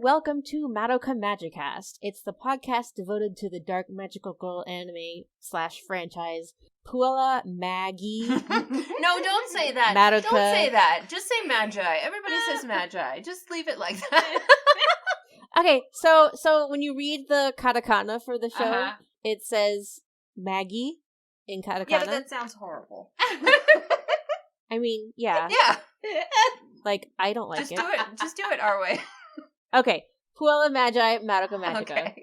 welcome to Madoka Magicast. It's the podcast devoted to the dark magical girl anime / franchise Puella Magi. No, don't say that. Madoka. Don't say that. Just say Magi. Everybody says Magi. Just leave it like that. Okay, so when you read the katakana for the show, it says Maggie in katakana. Yeah, but that sounds horrible. I mean, yeah. Yeah. Like, I don't like Just it. do it. Just do it our way. Okay, Puella Magi, Madoka Magica. Okay.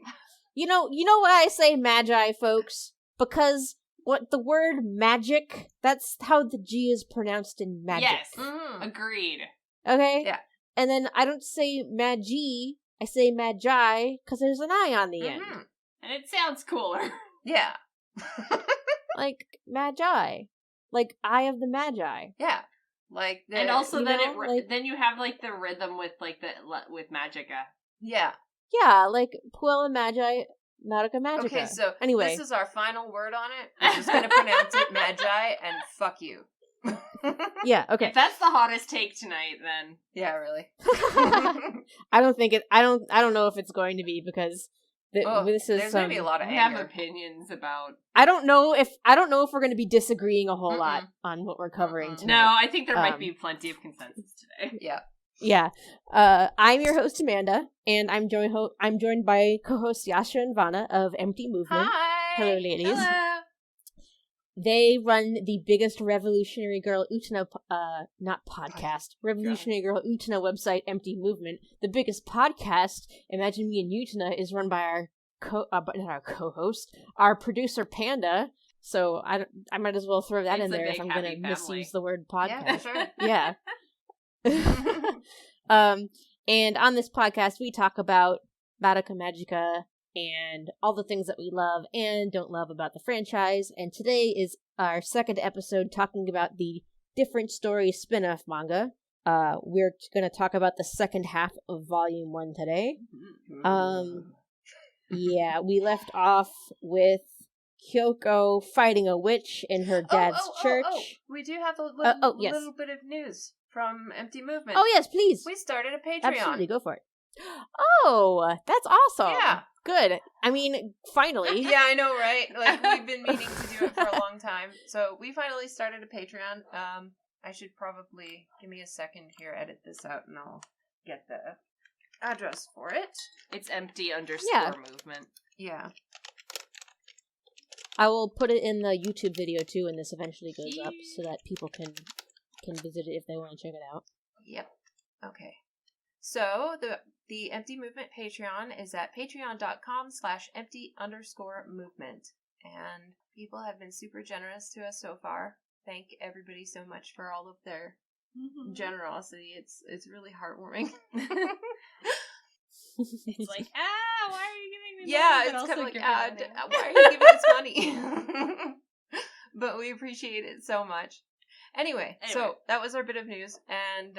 You know why I say Magi, folks? Because the word magic, that's how the G is pronounced in magic. Yes, Mm-hmm. agreed. Okay? Yeah. And then I don't say Magi, I say Magi, because there's an I on the end. And it sounds cooler. Yeah. Like, Magi. Like, Eye of the Magi. Yeah. Like, And also then like- you have like the rhythm with with Magica. yeah. Yeah, like, Puella Magi, Madoka Magica. Okay, so anyway. this is our final word on it. We're just going to pronounce it Magi and fuck you. Yeah, okay. If that's the hottest take tonight, then Yeah, really. I don't think I don't know if it's going to be because this is there's going to be a lot of we have anger. opinions about. I don't know if we're going to be disagreeing a whole lot on what we're covering tonight. No, I think there might be plenty of consensus today. Yeah. Yeah. I'm your host Amanda, and I'm joined by co-hosts Yasha and Vanna of Empty Movement. Hi. Hello, ladies. Hello. They run the biggest Revolutionary Girl Utena Revolutionary Girl Utena website, Empty Movement. The biggest podcast, Imagine Me and Utena, is run by our co-host, our producer Panda. So I might as well throw that It's in a there big, if I'm going to happy misuse family. the word podcast. Yeah, sure. Yeah. And on this podcast, we talk about Madoka Magica and all the things that we love and don't love about the franchise. And today is our second episode talking about the Different Story spin-off manga. We're going to talk about the second half of Volume 1 today. Yeah, we left off with Kyoko fighting a witch in her dad's church. Oh. We do have a yes. little bit of news from Empty Movement. Oh, yes, please. We started a Patreon. Absolutely, go for it. Oh, that's awesome. Yeah. Good. I mean, finally. Yeah, I know, right? Like, we've been meaning to do it for a long time. So, we finally started a Patreon. I should probably, give me a second here, edit this out, and I'll get the address for it. It's empty _ movement. Yeah. I will put it in the YouTube video, too, when this eventually goes up, so that people can visit it if they want to check it out. Yep. Okay. So, the Empty Movement Patreon is at patreon.com/empty_movement. And people have been super generous to us so far. Thank everybody so much for all of their generosity. It's really heartwarming. It's like, why are you giving me money? Yeah, but it's also kind of like, giving me money? why are you giving us money? But we appreciate it so much. Anyway, so that was our bit of news, and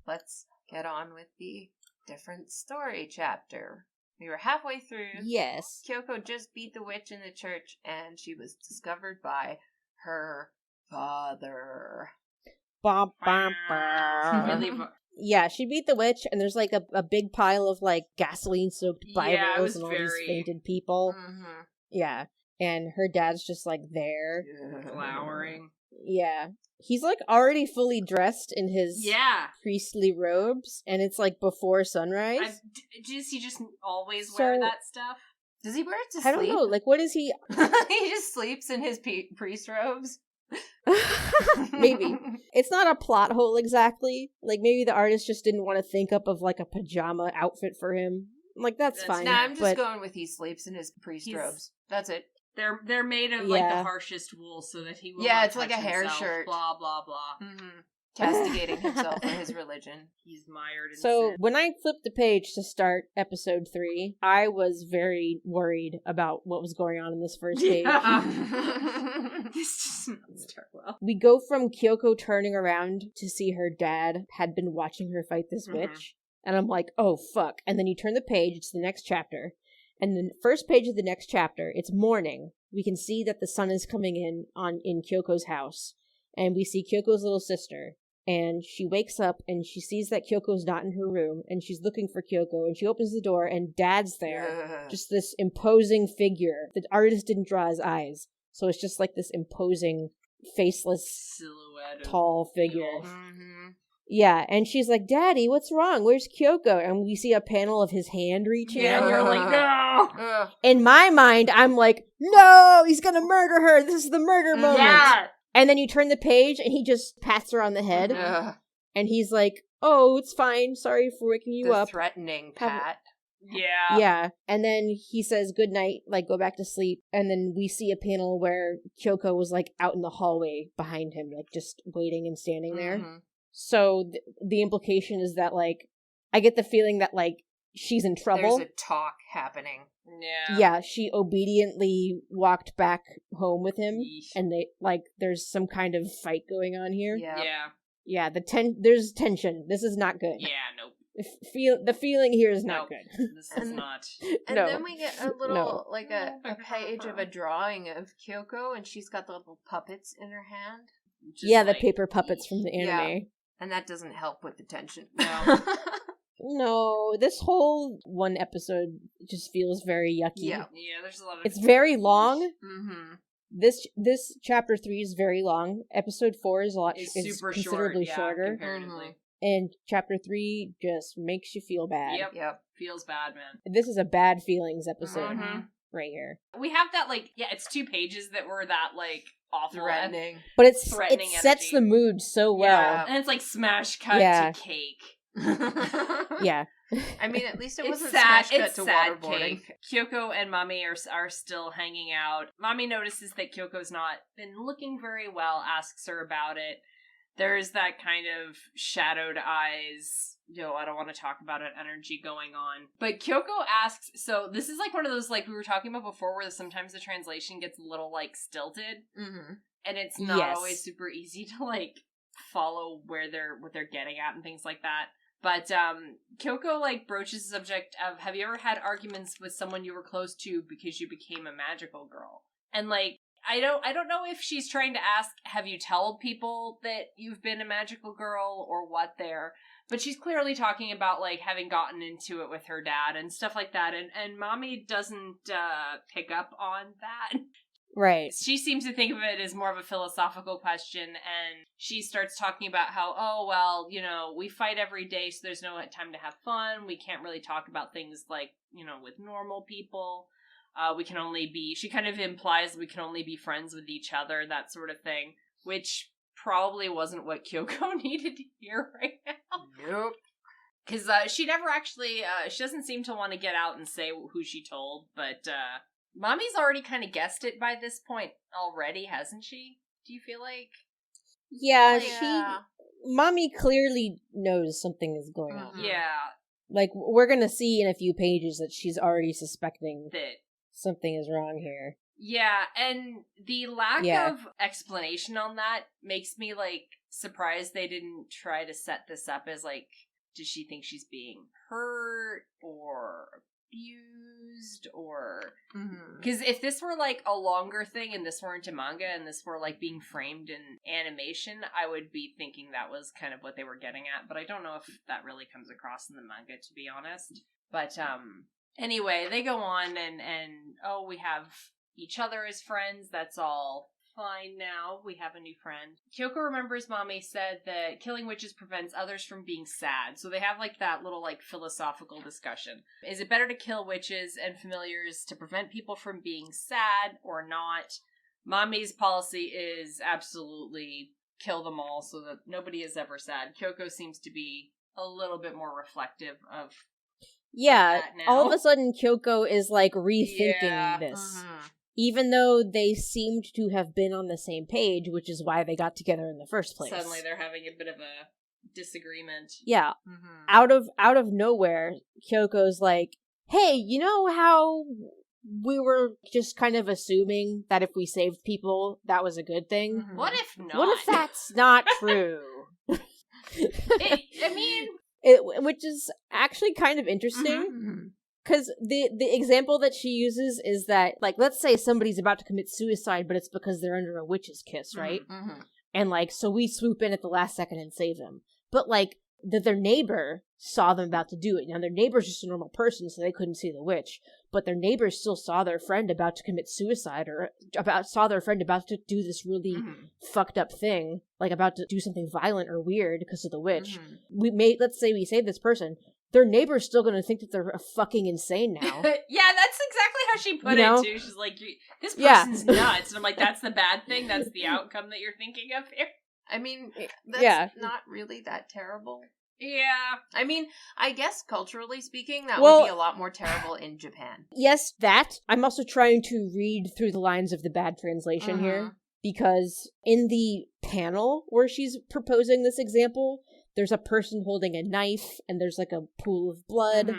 let's get on with the Different Story chapter. We were halfway through. Yes. Kyoko just beat the witch in the church, and she was discovered by her father. Bum, bum, bum. Really Yeah, she beat the witch, and there's like a big pile of like gasoline-soaked Yeah, it Bibles was and all these very- fainted people. Mm-hmm. Yeah, and her dad's just like there. glowering. Yeah, he's like already fully dressed in his priestly robes, and it's like before sunrise. Does he just always So- wear that stuff? Does he wear it to I sleep? don't know, like what is he? He just sleeps in his priest robes. Maybe. It's not a plot hole exactly. Like maybe the artist just didn't want to think up of like a pajama outfit for him. Like that's fine. Nah, I'm just but going with he sleeps in his priest robes. That's it. They're made of like Yeah. the harshest wool so that he will Yeah, not it's like touch a hair himself, shirt. Blah blah blah. Mm-hmm. Castigating himself for his religion. He's mired in So sin. when I flipped the page to start episode 3, I was very worried about what was going on in this first page. This does not start well. We go from Kyoko turning around to see her dad had been watching her fight this Mhm. witch. And I'm like, oh, fuck. And then you turn the page, it's the next chapter. And the first page of the next chapter, it's morning. We can see that the sun is coming in Kyoko's house. And we see Kyoko's little sister. and she wakes up and she sees that Kyoko's not in her room, and she's looking for Kyoko, and she opens the door and Dad's there. Just this imposing figure. The artist didn't draw his eyes, so it's just like this imposing, faceless, silhouette, tall figure. Mm-hmm. Yeah, and she's like, Daddy, what's wrong? Where's Kyoko? And we see a panel of his hand reaching. Yeah, and you're like, no! In my mind, I'm like, no, he's gonna murder her. This is the murder moment. Yeah! And then you turn the page, and he just pats her on the head. And he's like, oh, it's fine. Sorry for waking you up. Threatening pat. Yeah. Yeah. And then he says, good night, like, go back to sleep. And then we see a panel where Kyoko was, like, out in the hallway behind him, like, just waiting and standing there. Mm-hmm. So the implication is that, like, I get the feeling that, like, she's in trouble. There's a talk happening. Yeah. Yeah, she obediently walked back home with him, Yeesh. and they, like, there's some kind of fight going on here. Yeah. Yeah, there's tension. This is not good. Yeah, nope. The feeling here is not Nope. good. This is not. And No. then we get a little, No. like a page of a drawing of Kyoko, and she's got the little puppets in her hand. Just Yeah, the like, paper puppets from the anime. Yeah. And that doesn't help with the tension. No. No, this whole one episode just feels very yucky. Yeah. Yeah, there's a lot of... It's very long. Mm-hmm. This chapter 3 is very long. Episode 4 is It's is super considerably short, shorter. comparatively. And chapter 3 just makes you feel bad. Yep. Feels bad, man. This is a bad feelings episode Mhm. right here. We have that, like, yeah, it's 2 pages that were that, like, awful. Threatening. But it Threatening sets energy. the mood so well. Yeah. And it's like smash cut Yeah. to cake. Yeah. I mean, at least it It's wasn't sad. smash cut It's to sad waterboarding. cake. Kyoko and Mami are still hanging out. Mami notices that Kyoko's not been looking very well, asks her about it. There's that kind of shadowed eyes, I don't want to talk about it energy going on. But Kyoko asks, so this is like one of those, like we were talking about before, where sometimes the translation gets a little, like, stilted. Mm-hmm. And it's not Yes. always super easy to, like, follow what they're getting at and things like that. But Kyoko, like, broaches the subject of, have you ever had arguments with someone you were close to because you became a magical girl? And, like, I don't know if she's trying to ask, have you told people that you've been a magical girl or what there? But she's clearly talking about, like, having gotten into it with her dad and stuff like that. And Mami doesn't pick up on that. Right. She seems to think of it as more of a philosophical question, and she starts talking about how, oh, well, we fight every day, so there's no time to have fun. We can't really talk about things like, with normal people. We can only be, she kind of implies we can only be friends with each other, that sort of thing, which probably wasn't what Kyoko needed to hear right now. Nope. Because she never actually, she doesn't seem to want to get out and say who she told, but Mommy's already kind of guessed it by this point already, hasn't she? Do you feel like? Yeah, Yeah. Mommy clearly knows something is going on. Mhm. Yeah, Like, we're gonna see in a few pages that she's already suspecting that. something is wrong here. Yeah, and the lack Yeah. of explanation on that makes me, like, surprised they didn't try to set this up as, like, does she think she's being hurt or abused or... Mm-hmm. Because if this were, like, a longer thing and this weren't a manga and this were, like, being framed in animation, I would be thinking that was kind of what they were getting at, but I don't know if that really comes across in the manga, to be honest. But, anyway, they go on and oh, we have each other as friends, that's all fine now. We have a new friend. Kyoko remembers Mami said that killing witches prevents others from being sad. So they have, like, that little, like, philosophical discussion. Is it better to kill witches and familiars to prevent people from being sad or not? Mami's policy is absolutely kill them all so that nobody is ever sad. Kyoko seems to be a little bit more reflective of Yeah, that now. all of a sudden Kyoko is, like, rethinking Yeah. this. Mm-hmm. Even though they seemed to have been on the same page, which is why they got together in the first place. Suddenly they're having a bit of a disagreement. Yeah, Mm-hmm. out of nowhere, Kyoko's like, hey, you know how we were just kind of assuming that if we saved people, that was a good thing? Mhm. What if not? What if that's not true? I mean, Which is actually kind of interesting. Mm-hmm. Because the example that she uses is that, like, let's say somebody's about to commit suicide, but it's because they're under a witch's kiss, right? Mm-hmm. And, like, so we swoop in at the last second and save them. But, like, their neighbor saw them about to do it. Now, their neighbor's just a normal person, so they couldn't see the witch. But their neighbor still saw their friend about to commit suicide, or saw their friend about to do this really fucked up thing, like about to do something violent or weird because of the witch. Let's say we save this person. Their neighbor's still going to think that they're fucking insane now. Yeah, that's exactly how she put it, too. She's like, this person's nuts. And I'm like, that's the bad thing? That's the outcome that you're thinking of here? I mean, that's not really that terrible. Yeah. I mean, I guess culturally speaking, that would be a lot more terrible in Japan. Yes, that. I'm also trying to read through the lines of the bad translation here. Because in the panel where she's proposing this example, there's a person holding a knife, and there's like a pool of blood,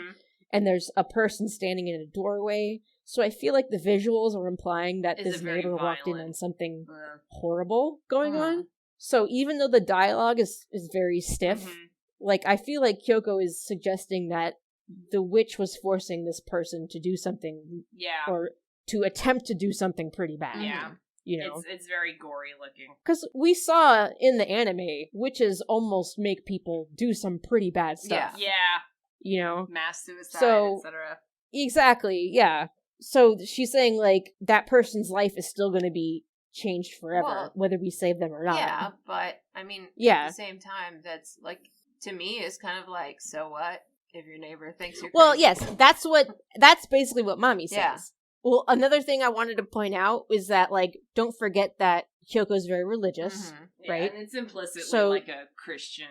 and there's a person standing in a doorway. So I feel like the visuals are implying that this neighbor walked in on something horrible going on. So even though the dialogue is very stiff, like, I feel like Kyoko is suggesting that the witch was forcing this person to do something, or to attempt to do something pretty bad. Yeah. You know? It's very gory looking. Because we saw in the anime, witches almost make people do some pretty bad stuff. Yeah. You know? Mass suicide, etc. Exactly, yeah. So she's saying, like, that person's life is still going to be changed forever, whether we save them or not. Yeah, but, I mean, at the same time, that's, like, to me, is kind of like, so what if your neighbor thinks you're crazy? Well, yes, that's basically what Mommy says. Yeah. Well, another thing I wanted to point out is that, like, don't forget that Kyoko's very religious, right? And it's implicitly like a Christian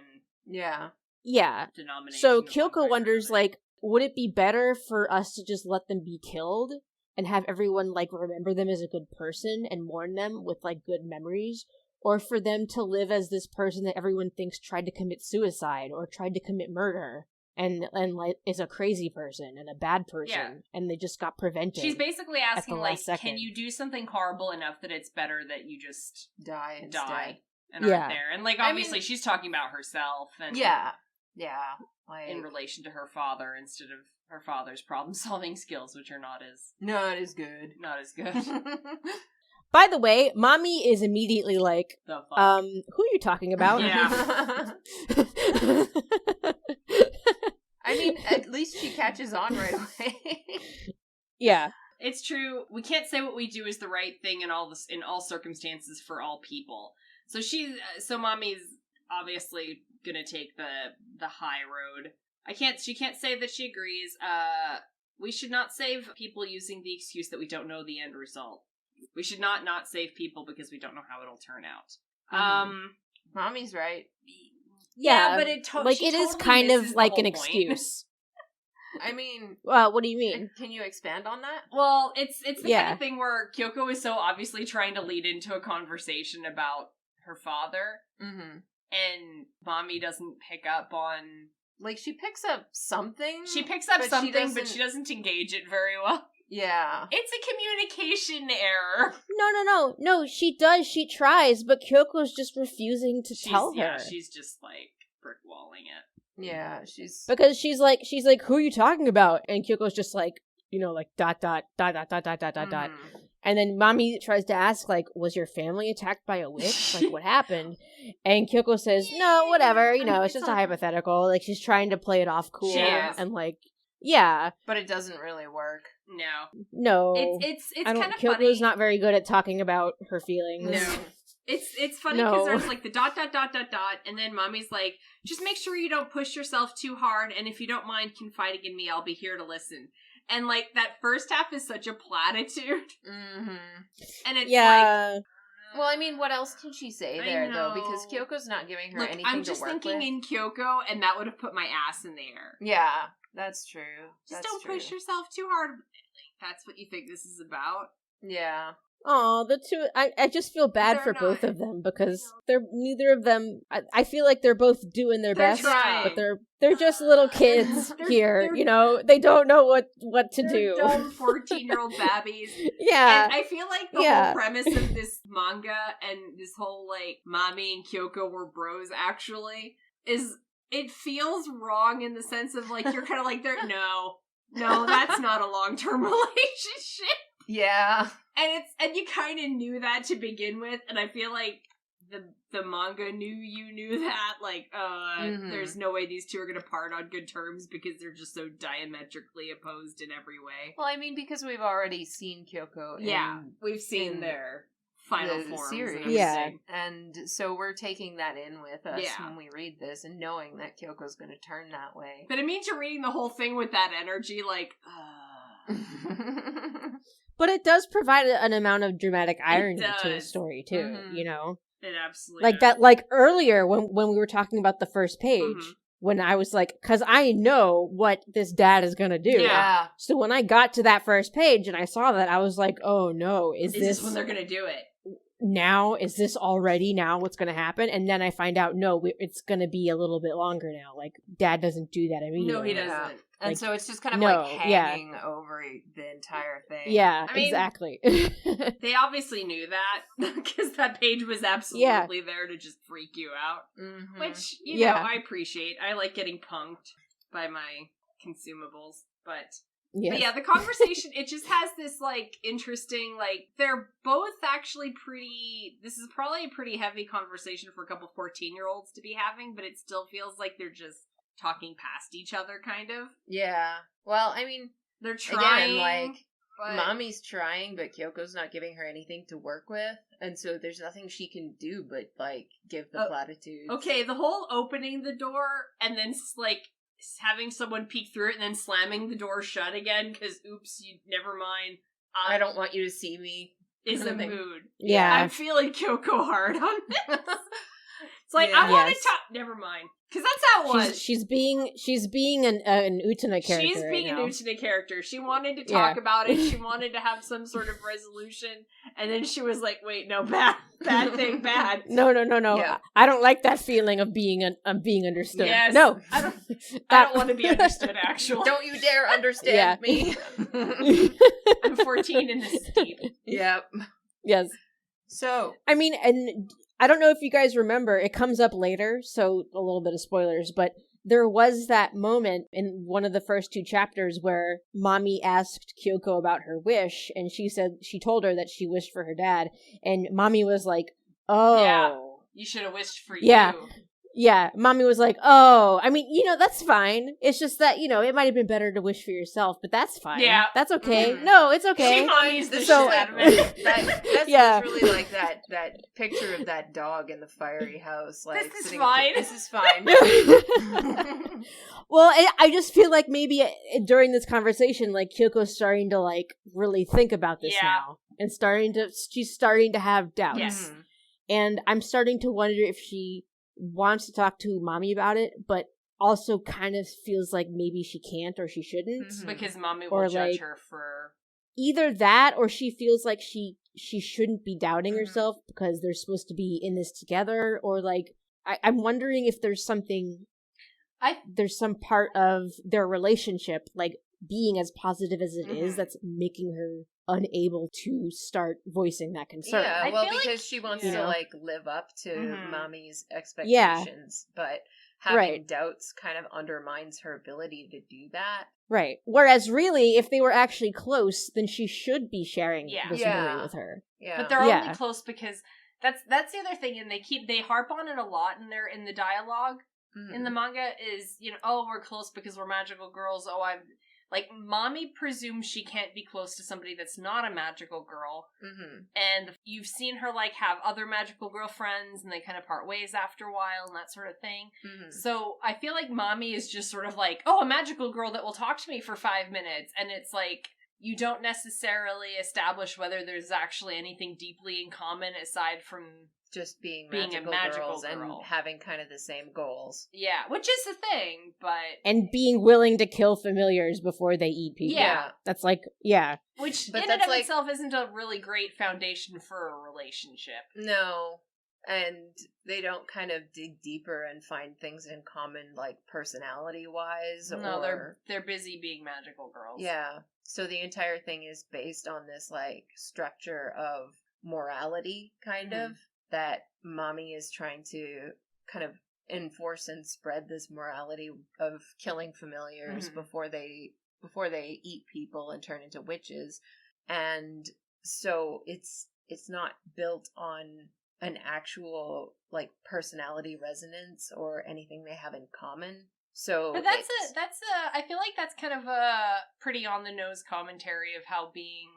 denomination. So Kyoko wonders, like, would it be better for us to just let them be killed and have everyone, like, remember them as a good person and mourn them with, like, good memories? Or for them to live as this person that everyone thinks tried to commit suicide or tried to commit murder? And like is a crazy person and a bad person, and they just got prevented. She's basically asking, like, can you do something horrible enough that it's better that you just die instead and aren't there? And, like, obviously she's talking about herself and like, in relation to her father instead of her father's problem-solving skills, which are not as good. Not as good. By the way, Mommy is immediately like, the fuck? Who are you talking about? Yeah. I mean, at least she catches on right away. Yeah. It's true. We can't say what we do is the right thing in all circumstances for all people. So Mommy's obviously gonna take the high road. She can't say that she agrees. We should not save people using the excuse that we don't know the end result. We should not save people because we don't know how it'll turn out. Mommy's right. Yeah, but it is kind of like an excuse. I mean, what do you mean? Can you expand on that? Well, it's the kind of thing where Kyoko is so obviously trying to lead into a conversation about her father, and Mommy doesn't pick up on. Like, she picks up something. But she doesn't engage it very well. Yeah. It's a communication error. No, she does. She tries, but Kyoko's just refusing to tell her. Yeah, she's just, like, brick-walling it. Yeah, because she's like, who are you talking about? And Kyoko's just like, you know, like, ... And then Mommy tries to ask, like, was your family attacked by a witch? Like, what happened? And Kyoko says, no, whatever, you know, it's just a hypothetical. Like, she's trying to play it off cool. And, like, yeah. But it doesn't really work. No. It's kind of funny. Kyoko's not very good at talking about her feelings. No. It's funny because there's, like, the ... and then Mommy's like, just make sure you don't push yourself too hard, and if you don't mind confiding in me, I'll be here to listen. And, like, that first half is such a platitude. And it's like... Well, I mean, what else can she say there, though? Because Kyoko's not giving her anything to work with. I'm just thinking in Kyoko, and that would have put my ass in the air. Yeah, that's true. Just don't push yourself too hard. That's what you think this is about? Yeah. Oh, the two. I just feel bad for both of them because neither of them. I feel like they're both doing their best, but they're just little kids here. You know, they don't know what to do. Dumb 14-year-old babbies. Yeah, and I feel like the whole premise of this manga and this whole, like, Mommy and Kyoko were bros actually is it feels wrong in the sense of, like, you're kind of like no, that's not a long-term relationship. Yeah. And you kind of knew that to begin with, and I feel like the manga knew you knew that, like, there's no way these two are gonna part on good terms because they're just so diametrically opposed in every way. Well, I mean, because we've already seen Kyoko. We've seen their final forms series. and everything. And so we're taking that in with us Yeah. when we read this and knowing that Kyoko's going to turn that way. But it means you're reading the whole thing with that energy, like, But it does provide an amount of dramatic irony to the does. story too, you know? it absolutely Like does. that, like earlier when we were talking about the first page, when I was like, because I know what this dad is gonna do. Yeah. So when I got to that first page and I saw that, I was like, oh no, is this when they're gonna do it? now? Is this already now what's gonna happen? And then I find out, no, it's gonna be a little bit longer now. Like, dad doesn't do that immediately. No, he doesn't. Yeah. And Like, so it's just kind of no, like hanging over the entire thing. Yeah, I mean, exactly. They obviously knew that because that page was absolutely there to just freak you out. Mm-hmm. Which, you know, I appreciate. I like getting punked by my consumables. But Yes. yeah, the conversation, it just has this, like, interesting, like, they're both actually pretty, this is probably a pretty heavy conversation for a couple 14-year-olds to be having, but it still feels like they're just talking past each other, kind of. Yeah. Well, I mean, They're trying, again, like, but... Mommy's trying, but Kyoko's not giving her anything to work with, and so there's nothing she can do but, like, give the platitudes. Okay, the whole opening the door and then, like, having someone peek through it and then slamming the door shut again because, oops, you never mind. I don't want you to see me. Is the Nothing. mood. Yeah. I'm feeling Kyoko hard on this. It's like, Yeah. I want to Yes. talk. Never mind. Because that's how it was. She's being an Utena character. She's being right an now. Utena character. She wanted to talk about it. She wanted to have some sort of resolution. And then she was like, wait, no, bad thing, bad. No. Yeah. I don't like that feeling of being understood. Yes. No. I don't want to be understood, actually. Don't you dare understand me. I'm 14 and this is deep. Yep. Yes. So, I mean, and I don't know if you guys remember, it comes up later, so a little bit of spoilers, but there was that moment in one of the first two chapters where Mommy asked Kyoko about her wish, and she told her that she wished for her dad, and Mommy was like, oh. Yeah. You should have wished for Yeah. you. Yeah, Mommy was like, oh, I mean, that's fine. It's just that, it might have been better to wish for yourself, but that's fine. Yeah. That's okay. Mhm. No, it's okay. She Mommy's the So- shit out of it. that's Yeah. literally like that picture of that dog in the fiery house. Like, This is sitting- fine. This is fine. Well, I just feel like maybe during this conversation, like, Kyoko's starting to, like, really think about this Yeah. now. And she's starting to have doubts. Yes. Mhm. And I'm starting to wonder if she wants to talk to Mommy about it, but also kind of feels like maybe she can't or she shouldn't. Mhm. Because Mommy Or, will judge like- her for... Either that, or she feels like she shouldn't be doubting Mhm. herself because they're supposed to be in this together, or like I'm wondering if there's something, there's some part of their relationship, like being as positive as it is, Mhm. that's making her unable to start voicing that concern. Yeah, I well, feel like- because she wants you to know? like live up to Mhm. Mommy's expectations, but having Right. doubts kind of undermines her ability to do that. Right. Whereas really, if they were actually close, then she should be sharing Yeah. this Yeah. memory with her. Yeah, But they're Yeah. only close because that's the other thing, and they harp on it a lot in the dialogue Mhm. in the manga is, oh, we're close because we're magical girls. Oh, like, Mommy presumes she can't be close to somebody that's not a magical girl, Mhm. and you've seen her, like, have other magical girlfriends, and they kind of part ways after a while, and that sort of thing. Mhm. So I feel like Mommy is just sort of like, oh, a magical girl that will talk to me for 5 minutes, and it's like, you don't necessarily establish whether there's actually anything deeply in common aside from, Just being Being a magical, magical girls girl. and having kind of the same goals. yeah, which is the thing, but, And being willing to kill familiars before they eat people. Yeah. That's like, yeah. which But in and that's of like- itself isn't a really great foundation for a relationship. No. And they don't kind of dig deeper and find things in common, like personality wise. No, or... they're busy being magical girls. Yeah. So the entire thing is based on this like structure of morality, kind Mhm. of, that Mommy is trying to kind of enforce and spread this morality of killing familiars Mhm. before they eat people and turn into witches. And so it's not built on an actual like personality resonance or anything they have in common. So but I feel like that's kind of a pretty on the nose commentary of how being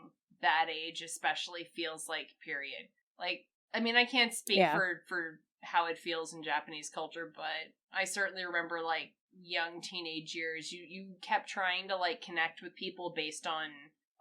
that age especially feels like, period. Like, I mean, I can't speak for how it feels in Japanese culture, but I certainly remember like young teenage years, you kept trying to like connect with people based on,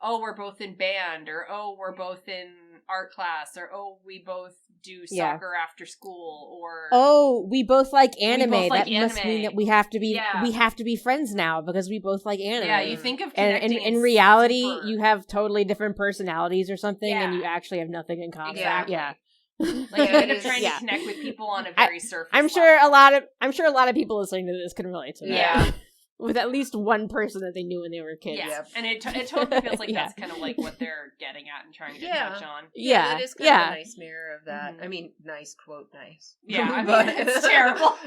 oh, we're both in band, or oh, we're both in art class, or oh, we both do soccer after school, or oh, we both like anime. That anime. must mean that we have to be friends now because we both like anime. Yeah, you think of connecting, and in reality, you have totally different personalities or something, and you actually have nothing in common. Exactly. Yeah. Like, you end up trying to connect with people on a very surface I'm sure a lot of people listening to this can relate to that. Yeah. With at least one person that they knew when they were kids. Yeah, and it totally feels like that's kind of like what they're getting at and trying to touch on. Yeah, that is kind of a nice mirror of that. Mm-hmm. I mean, nice, quote, nice. Yeah, I mean, it's terrible.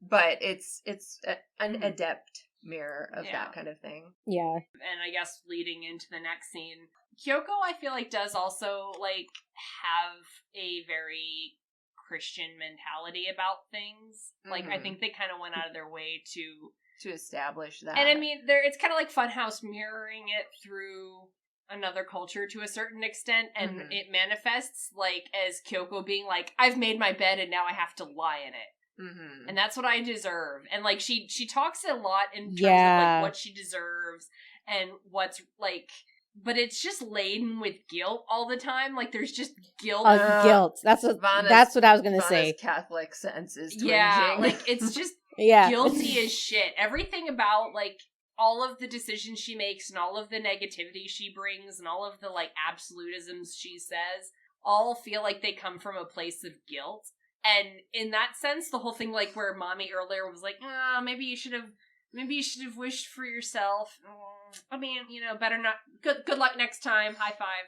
But it's an adept mirror of that kind of thing. Yeah. And I guess leading into the next scene, Kyoko, I feel like, does also, like, have a very Christian mentality about things. Like, I think they kind of went out of their way to establish that. And I mean, it's kind of like Funhouse mirroring it through another culture to a certain extent, and it manifests like as Kyoko being like, I've made my bed and now I have to lie in it. And that's what I deserve. And like she talks a lot in terms of like what she deserves and what's like, but it's just laden with guilt all the time. Like there's just guilt. Guilt. That's what I was gonna say. Catholic sense is twinging. Yeah, like it's just guilty as shit. Everything about like all of the decisions she makes and all of the negativity she brings and all of the like absolutisms she says all feel like they come from a place of guilt. And in that sense, the whole thing, like where Mommy earlier was like, maybe you should have wished for yourself. I mean, better not. Good luck next time. High five.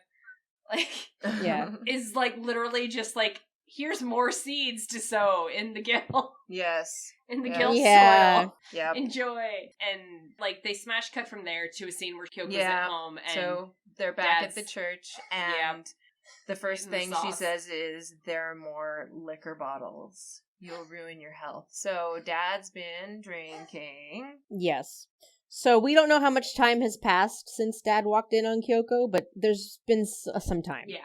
Like, is like literally just like, here's more seeds to sow in the guilt. Yes. In the guilt soil. Yeah. Enjoy. And like they smash cut from there to a scene where Kyoko's at home, and so they're back at the church, and the first thing she says is, there are more liquor bottles. You'll ruin your health. So Dad's been drinking. Yes. So we don't know how much time has passed since Dad walked in on Kyoko, but there's been some time. Yeah.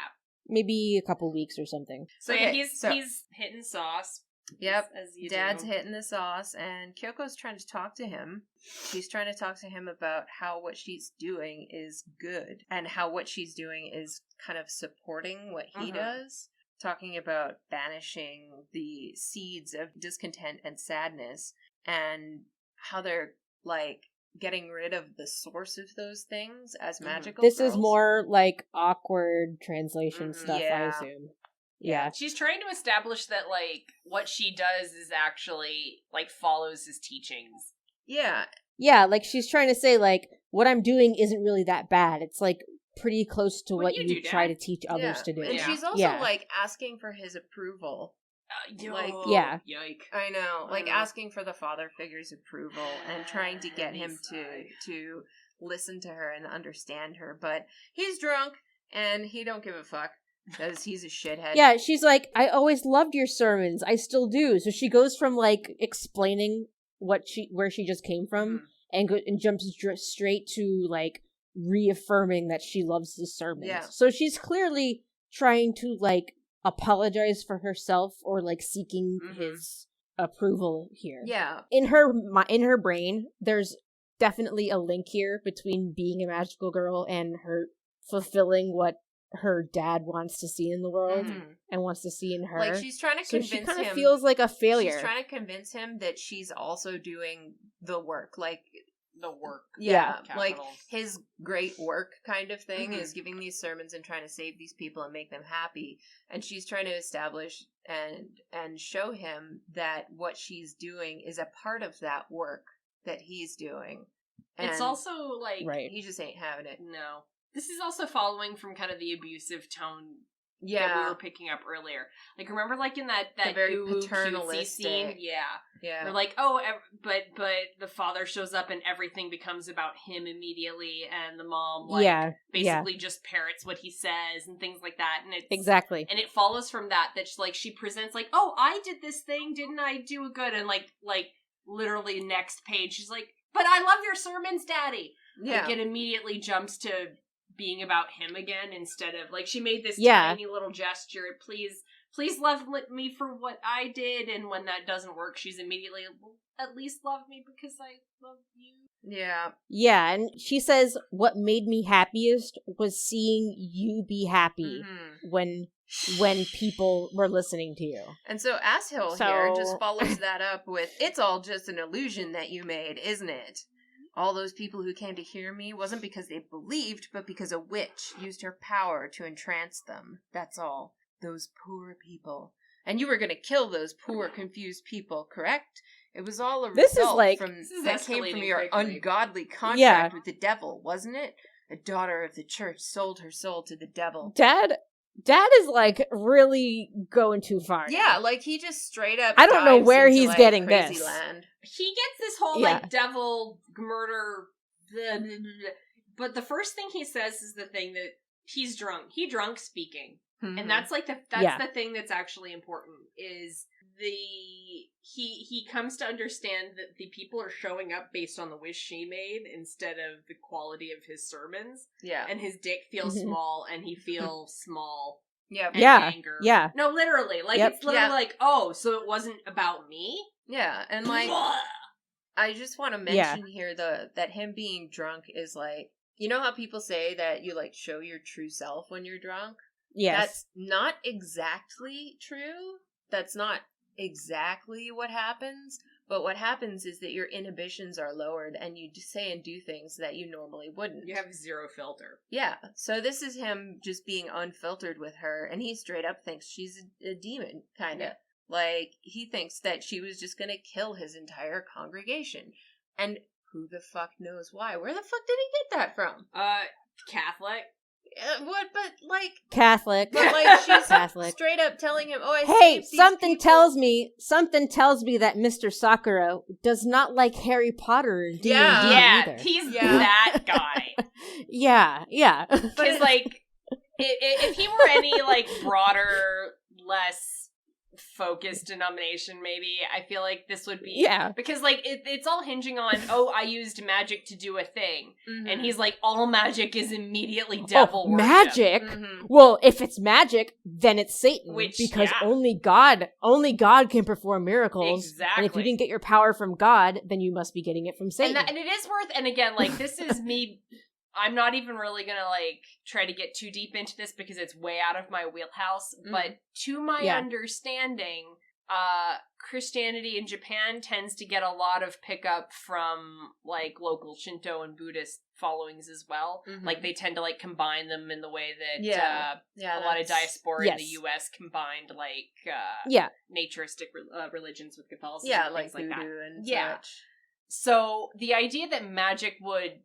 Maybe a couple weeks or something. So he's hitting sauce. Yep. Dad's hitting the sauce, and Kyoko's trying to talk to him. She's trying to talk to him about how what she's doing is good, and how what she's doing is kind of supporting what he does. Talking about banishing the seeds of discontent and sadness, and how they're like getting rid of the source of those things as magical This girls. Is more like awkward translation stuff, I assume. Yeah. She's trying to establish that, like, what she does is actually, like, follows his teachings. Yeah. Yeah, like, she's trying to say, like, what I'm doing isn't really that bad. It's, like, pretty close to what you try to teach others to do. And she's also, like, asking for his approval. Yike. I know. Like, asking for the father figure's approval and trying to get him to listen to her and understand her. But he's drunk, and he don't give a fuck. Because he's a shithead. Yeah, she's like, I always loved your sermons. I still do. So she goes from, like, explaining where she just came from and jumps straight to, like, reaffirming that she loves the sermons. Yeah. So she's clearly trying to, like, apologize for herself or, like, seeking his approval here. Yeah. In her brain, there's definitely a link here between being a magical girl and her fulfilling what her dad wants to see in the world and wants to see in her. Like, she's trying to convince him. She kind of feels like a failure. She's trying to convince him that she's also doing the work. Like, the work. Yeah. Like, his great work kind of thing is giving these sermons and trying to save these people and make them happy. And she's trying to establish and show him that what she's doing is a part of that work that he's doing. And it's also, like... He just ain't having it. No. This is also following from kind of the abusive tone that we were picking up earlier. Like, remember, like, in that very cutesy paternalistic scene? Yeah. Yeah. Or like, but the father shows up and everything becomes about him immediately, and the mom, like, basically just parrots what he says and things like that. And it's exactly. And it follows from that she presents, like, oh, I did this thing, didn't I do a good? And, like, literally next page, she's like, but I love your sermons, Daddy. Yeah. Like, it immediately jumps to being about him again instead of, like, she made this tiny little gesture, please love me for what I did, and when that doesn't work, she's immediately, at least love me because I love you. Yeah. Yeah, and she says, what made me happiest was seeing you be happy when people were listening to you. And so Asshill here just follows that up with, it's all just an illusion that you made, isn't it? All those people who came to hear me wasn't because they believed, but because a witch used her power to entrance them. That's all. Those poor people. And you were going to kill those poor, confused people, correct? It was all a result that came from your ungodly contract with the devil, wasn't it? A daughter of the church sold her soul to the devil. Dad is, like, really going too far. Yeah, like, he just straight up I don't know where he's getting this. Land. He gets this whole, like, devil murder, blah, blah, blah, blah. But the first thing he says is the thing that he's drunk. He drunk speaking. Mm-hmm. And that's, like, the thing that's actually important, is he comes to understand that the people are showing up based on the wish she made instead of the quality of his sermons. Yeah. And his dick feels small, and he feels small. Yeah. Anger. Yeah. No, literally. Like, it's literally like, oh, so it wasn't about me? Yeah. And, like, I just want to mention here, that him being drunk is, like, you know how people say that you, like, show your true self when you're drunk? Yes. That's not exactly true. That's not exactly what happens. But what happens is that your inhibitions are lowered and you say and do things that you normally wouldn't. You have zero filter. Yeah. So this is him just being unfiltered with her, and he straight up thinks she's a demon, kind of. Yeah. Like, he thinks that she was just going to kill his entire congregation. And who the fuck knows why? Where the fuck did he get that from? Catholic. What? But, like... Catholic. But, like, she's Catholic. Straight up telling him, oh, something tells me that Mr. Sakura does not like Harry Potter and D&D either. He's that guy. Yeah. Because, like, if he were any, like, broader, less focused denomination, maybe, I feel like this would be... Yeah. Because, like, it's all hinging on, oh, I used magic to do a thing. Mm-hmm. And he's like, all magic is immediately devil worship. Magic? Mm-hmm. Well, if it's magic, then it's Satan. Because only God can perform miracles. Exactly. And if you didn't get your power from God, then you must be getting it from Satan. And it is worth... And again, like, this is me... I'm not even really gonna, like, try to get too deep into this because it's way out of my wheelhouse, but to my understanding, Christianity in Japan tends to get a lot of pickup from, like, local Shinto and Buddhist followings as well. Mm-hmm. Like, they tend to, like, combine them in the way that a lot of diaspora in the U.S. combined, like, naturistic religions with Catholicism. Yeah, and like things voodoo like that. and such. So, the idea that magic would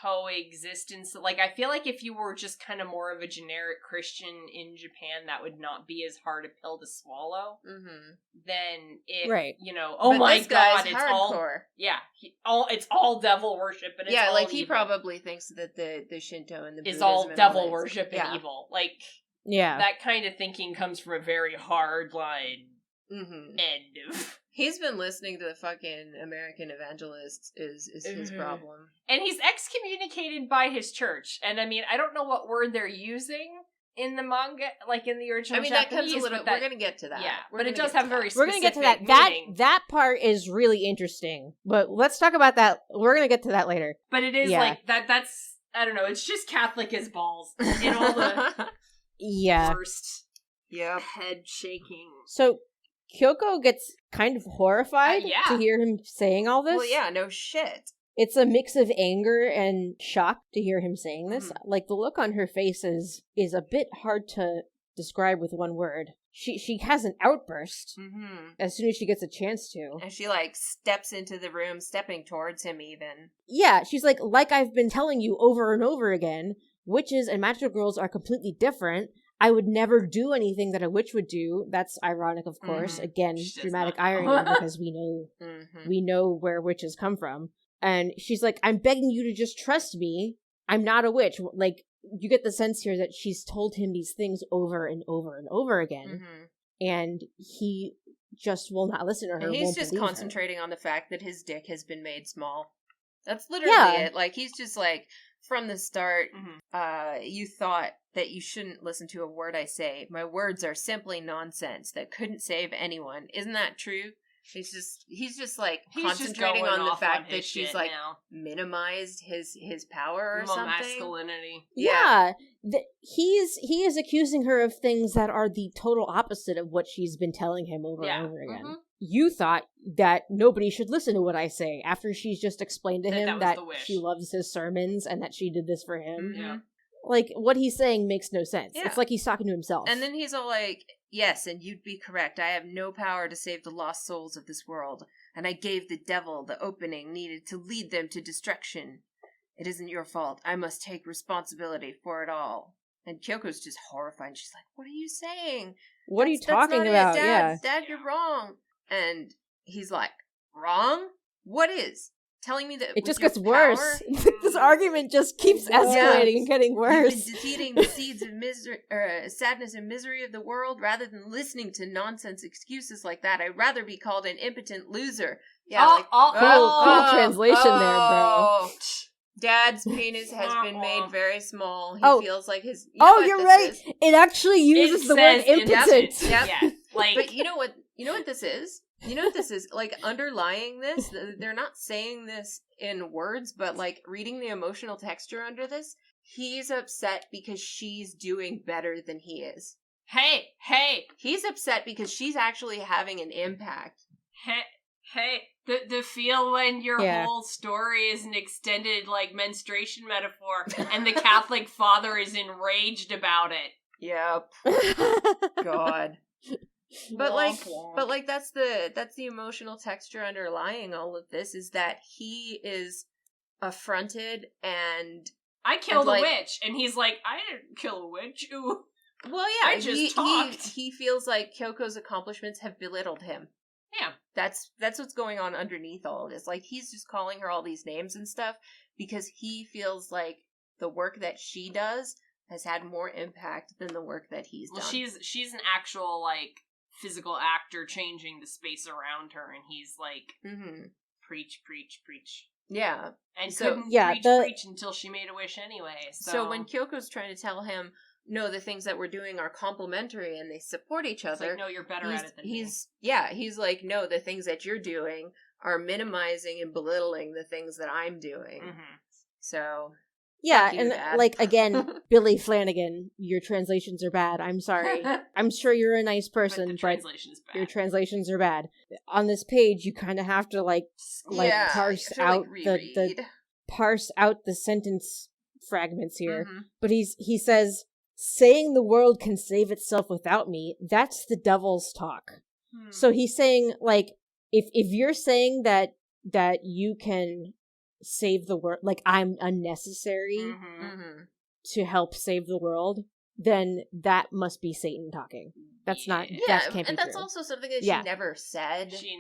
coexist in, like, I feel like if you were just kind of more of a generic Christian in Japan, that would not be as hard a pill to swallow. Mm-hmm. Then if you know, oh but my god, it's hardcore. It's all devil worship, and it's all like he evil. Probably thinks that the Shinto and the Buddhism is all devil worship and evil. Like, that kind of thinking comes from a very hard line end of. He's been listening to the fucking American Evangelists is his problem. And he's excommunicated by his church. And I mean, I don't know what word they're using in the manga, like in the original Japanese. That comes a little bit, we're going to get to that. Yeah, but it does have very specific We're going to get to that. That part is really interesting. But let's talk about that. We're going to get to that later. But it is like, that's, I don't know, it's just Catholic as balls in all the worst head shaking. So Kyoko gets kind of horrified to hear him saying all this. Well, yeah, no shit. It's a mix of anger and shock to hear him saying this. Like, the look on her face is a bit hard to describe with one word. She has an outburst as soon as she gets a chance to. And she, like, steps into the room, stepping towards him even. Yeah, she's like I've been telling you over and over again, witches and magical girls are completely different. I would never do anything that a witch would do. That's ironic, of course. Again, dramatic irony, because we know where witches come from. And she's like, I'm begging you to just trust me. I'm not a witch. Like, you get the sense here that she's told him these things over and over and over again. And he just will not listen to her. And he's just concentrating on the fact that his dick has been made small. That's literally it. Like, he's just like, from the start, you thought that you shouldn't listen to a word I say. My words are simply nonsense that couldn't save anyone. Isn't that true? He's just like concentrating on the fact that she's like minimized his power or something. Masculinity. Yeah. He is accusing her of things that are the total opposite of what she's been telling him over and over again. You thought that nobody should listen to what I say after she's just explained to him that she loves his sermons and that she did this for him. Yeah. Like, what he's saying makes no sense. Yeah. It's like he's talking to himself. And then he's all like, yes, and you'd be correct. I have no power to save the lost souls of this world, and I gave the devil the opening needed to lead them to destruction. It isn't your fault. I must take responsibility for it all. And Kyoko's just horrified. She's like, what are you saying? What are you talking about? Dad, you're wrong. And he's like, wrong? What is? Telling me that it just gets worse. This argument just keeps escalating and getting worse. You've been defeating the seeds of misery, sadness and misery of the world rather than listening to nonsense excuses like that. I'd rather be called an impotent loser. Yeah, cool translation there, bro. Dad's penis has been made very small. He feels like his. You're right. It actually uses the word impotent. Yep. Yeah. Like, but you know what this is? You know what this is? Like, underlying this, they're not saying this in words, but, like, reading the emotional texture under this, he's upset because she's doing better than he is. Hey! He's upset because she's actually having an impact. Hey! The feel when your whole story is an extended, like, menstruation metaphor, and the Catholic father is enraged about it. Yep. God. But like that's the emotional texture underlying all of this, is that he is affronted and I killed a witch, and he's like, I didn't kill a witch. Ooh. Well, yeah, I just talked. He feels like Kyoko's accomplishments have belittled him. Yeah, that's what's going on underneath all of this. Like, he's just calling her all these names and stuff because he feels like the work that she does has had more impact than the work that he's done. She's an actual, like, physical actor changing the space around her, and he's like, preach. Yeah. And couldn't preach until she made a wish anyway. So when Kyoko's trying to tell him, no, the things that we're doing are complementary and they support each other. It's like, no, you're better at it than me. He's like, no, the things that you're doing are minimizing and belittling the things that I'm doing. So... Yeah, and like, again, Billy Flanagan, your translations are bad. I'm sorry. I'm sure you're a nice person, but your translations are bad. On this page, you kind of have to parse out the sentence fragments here. But he says, saying the world can save itself without me, that's the devil's talk. So he's saying, like, if you're saying that you can save the world, like, I'm unnecessary to help save the world, then that must be Satan talking. That's not. Yeah, that can't be and that's true. Also something that she never said. She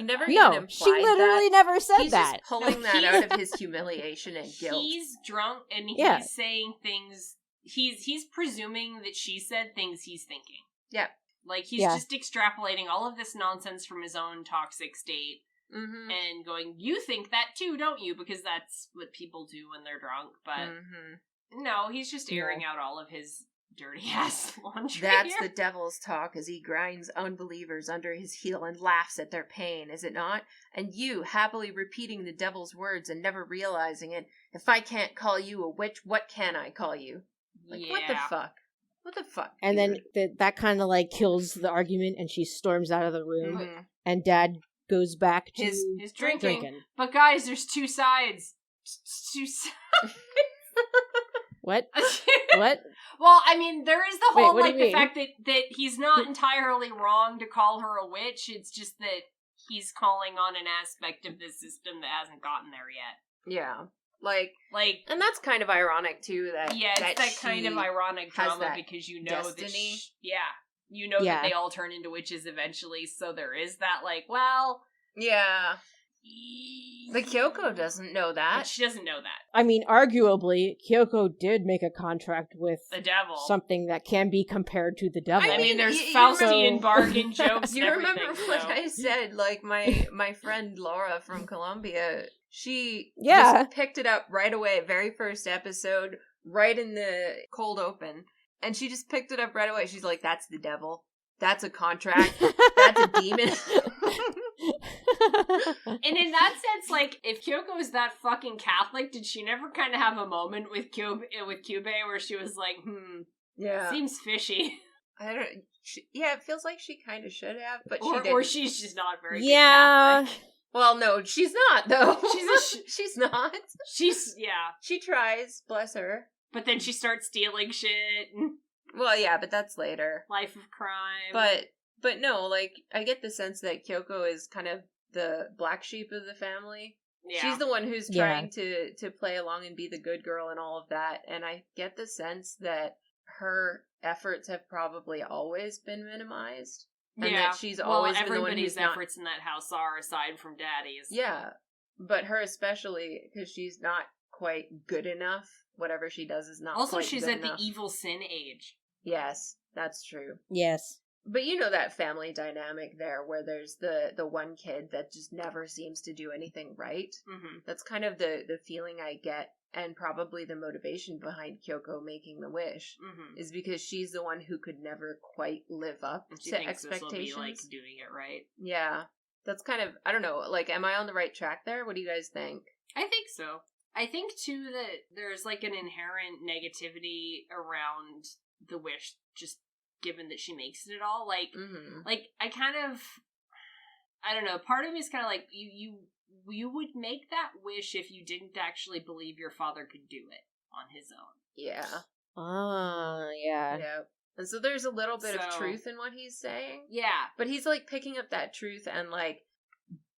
never even implied she literally never said he's that. Just pulling that out of his humiliation and guilt. He's drunk and he's saying things. He's presuming that she said things he's thinking. Yeah, like he's just extrapolating all of this nonsense from his own toxic state. And going, you think that too, don't you? Because that's what people do when they're drunk. But no, he's just airing out all of his dirty ass laundry. That's the devil's talk as he grinds unbelievers under his heel and laughs at their pain, is it not? And you, happily repeating the devil's words and never realizing it. If I can't call you a witch, what can I call you? Like, what the fuck? What the fuck? And then that kind of, like, kills the argument, and she storms out of the room. And Dad goes back to his drinking. But guys, there's two sides. Two sides. What? What? Well, I mean, there is the whole, the fact that he's not entirely wrong to call her a witch. It's just that he's calling on an aspect of the system that hasn't gotten there yet. Yeah. Like, and that's kind of ironic too. That it's that kind of ironic drama because you know destiny. You know that they all turn into witches eventually. So there is that, like, well, yeah. But Kyoko doesn't know that. But she doesn't know that. I mean, arguably, Kyoko did make a contract with the devil, something that can be compared to the devil. I mean, there's Faustian bargain jokes. You remember what I said? Like my friend Laura from Colombia, she just picked it up right away, very first episode, right in the cold open, and she just picked it up right away. She's like, "That's the devil. That's a contract. That's a demon." And in that sense, like, if Kyoko is that fucking Catholic, did she never kind of have a moment with Kyubey where she was like, yeah, seems fishy? I don't. It feels like she kind of should have, but she didn't. Or she's just not very good Catholic. Well, no, she's not though. She's not. She tries, bless her. But then she starts stealing shit. Well, yeah, but that's later. Life of crime. But no, like, I get the sense that Kyoko is kind of the black sheep of the family. Yeah. She's the one who's trying to play along and be the good girl and all of that. And I get the sense that her efforts have probably always been minimized. And that she's always been the one who's efforts in that house are, aside from Daddy's. Yeah. But her especially, because she's not quite good enough. Whatever she does is not also, quite she's good at enough. The evil sin age. Yes, that's true. Yes. But you know that family dynamic there where there's the one kid that just never seems to do anything right. Mm-hmm. That's kind of the feeling I get, and probably the motivation behind Kyoko making the wish is because she's the one who could never quite live up to expectations. This will be like doing it right. Yeah. That's kind of, I don't know, like, am I on the right track there? What do you guys think? I think so. I think, too, that there's, like, an inherent negativity around the wish, just given that she makes it at all. Like, like, I kind of, I don't know, part of me is kind of like, you would make that wish if you didn't actually believe your father could do it on his own. Yeah. Yeah. Yeah. And so there's a little bit of truth in what he's saying. Yeah. But he's, like, picking up that truth and, like,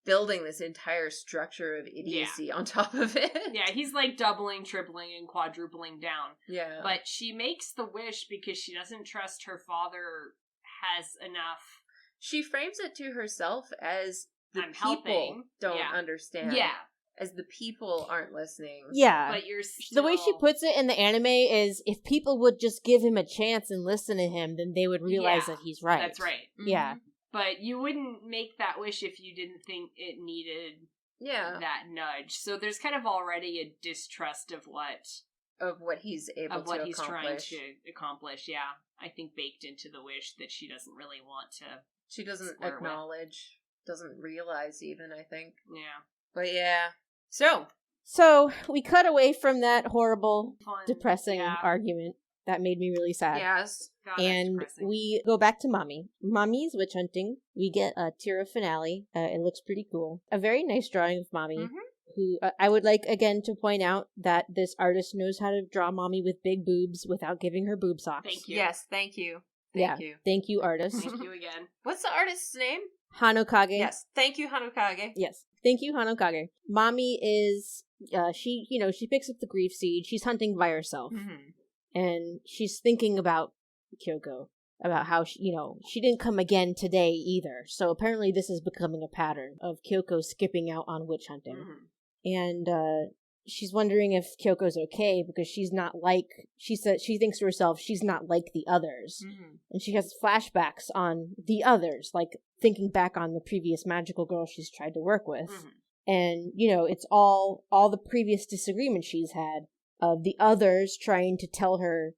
building this entire structure of idiocy on top of it. Yeah, he's, like, doubling, tripling, and quadrupling down. Yeah. But she makes the wish because she doesn't trust her father has enough. She frames it to herself as the people don't understand. Yeah. As the people aren't listening. Yeah. But you're still... The way she puts it in the anime is, if people would just give him a chance and listen to him, then they would realize that he's right. That's right. Mm-hmm. Yeah. But you wouldn't make that wish if you didn't think it needed that nudge. So there's kind of already a distrust of what he's able to accomplish. Of what he's trying to accomplish, yeah. I think baked into the wish that she doesn't really want to. She doesn't acknowledge, doesn't realize even, I think. Yeah. But yeah. So we cut away from that horrible, depressing argument that made me really sad. Yes. God, and we go back to Mommy's witch hunting. We get a Tira finale. It looks pretty cool. A very nice drawing of Mommy, who I would like again to point out that this artist knows how to draw Mommy with big boobs without giving her boob socks. Thank you. Yes, thank you. Thank you. Thank you, artist. Thank you again. What's the artist's name? Hanokage. Yes. Thank you, Hanokage. Yes. Thank you, Hanokage. Mommy is, she picks up the grief seed. She's hunting by herself. And she's thinking about Kyoko, about how, she didn't come again today either. So apparently this is becoming a pattern of Kyoko skipping out on witch hunting. And she's wondering if Kyoko's okay because she's not like, she thinks to herself, she's not like the others. And she has flashbacks on the others, like thinking back on the previous magical girl she's tried to work with. And, it's all the previous disagreements she's had of the others trying to tell her,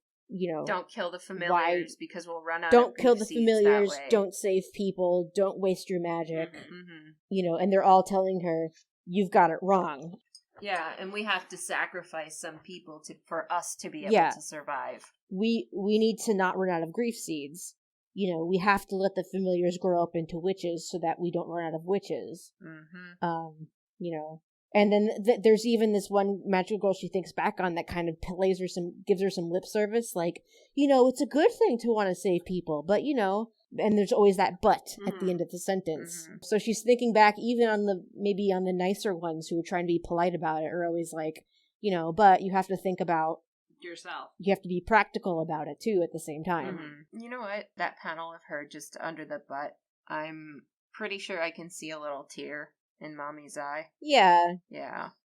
don't kill the familiars because we'll run out don't of kill the familiars, don't save people, don't waste your magic. And they're all telling her, you've got it wrong. Yeah, and we have to sacrifice some people for us to be able to survive. We need to not run out of grief seeds. We have to let the familiars grow up into witches so that we don't run out of witches. And then there's even this one magical girl she thinks back on that kind of gives her some lip service, like, it's a good thing to want to save people, but and there's always that but at the end of the sentence. So she's thinking back, even on the nicer ones who are trying to be polite about it, are always like, but you have to think about yourself. You have to be practical about it too at the same time. Mm-hmm. You know what? That panel of her just under the butt, I'm pretty sure I can see a little tear in Mommy's eye. Yeah.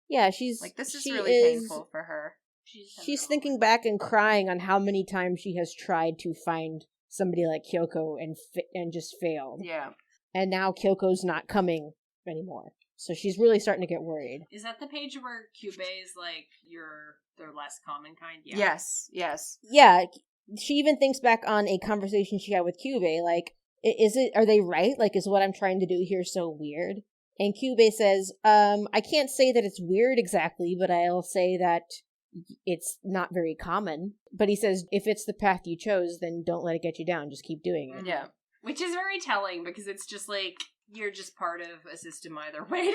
Yeah, she's like, this is really painful for her. She's thinking back and crying on how many times she has tried to find somebody like Kyoko and just failed. Yeah. And now Kyoko's not coming anymore. So she's really starting to get worried. Is that the page where Kyubei is like, they're less common kind? Yeah. Yes. Yeah, she even thinks back on a conversation she had with Kyubei, like, are they right? Like, is what I'm trying to do here so weird? And Kyubei says, I can't say that it's weird exactly, but I'll say that it's not very common. But he says, if it's the path you chose, then don't let it get you down. Just keep doing it. Yeah. Which is very telling, because it's just like, you're just part of a system either way.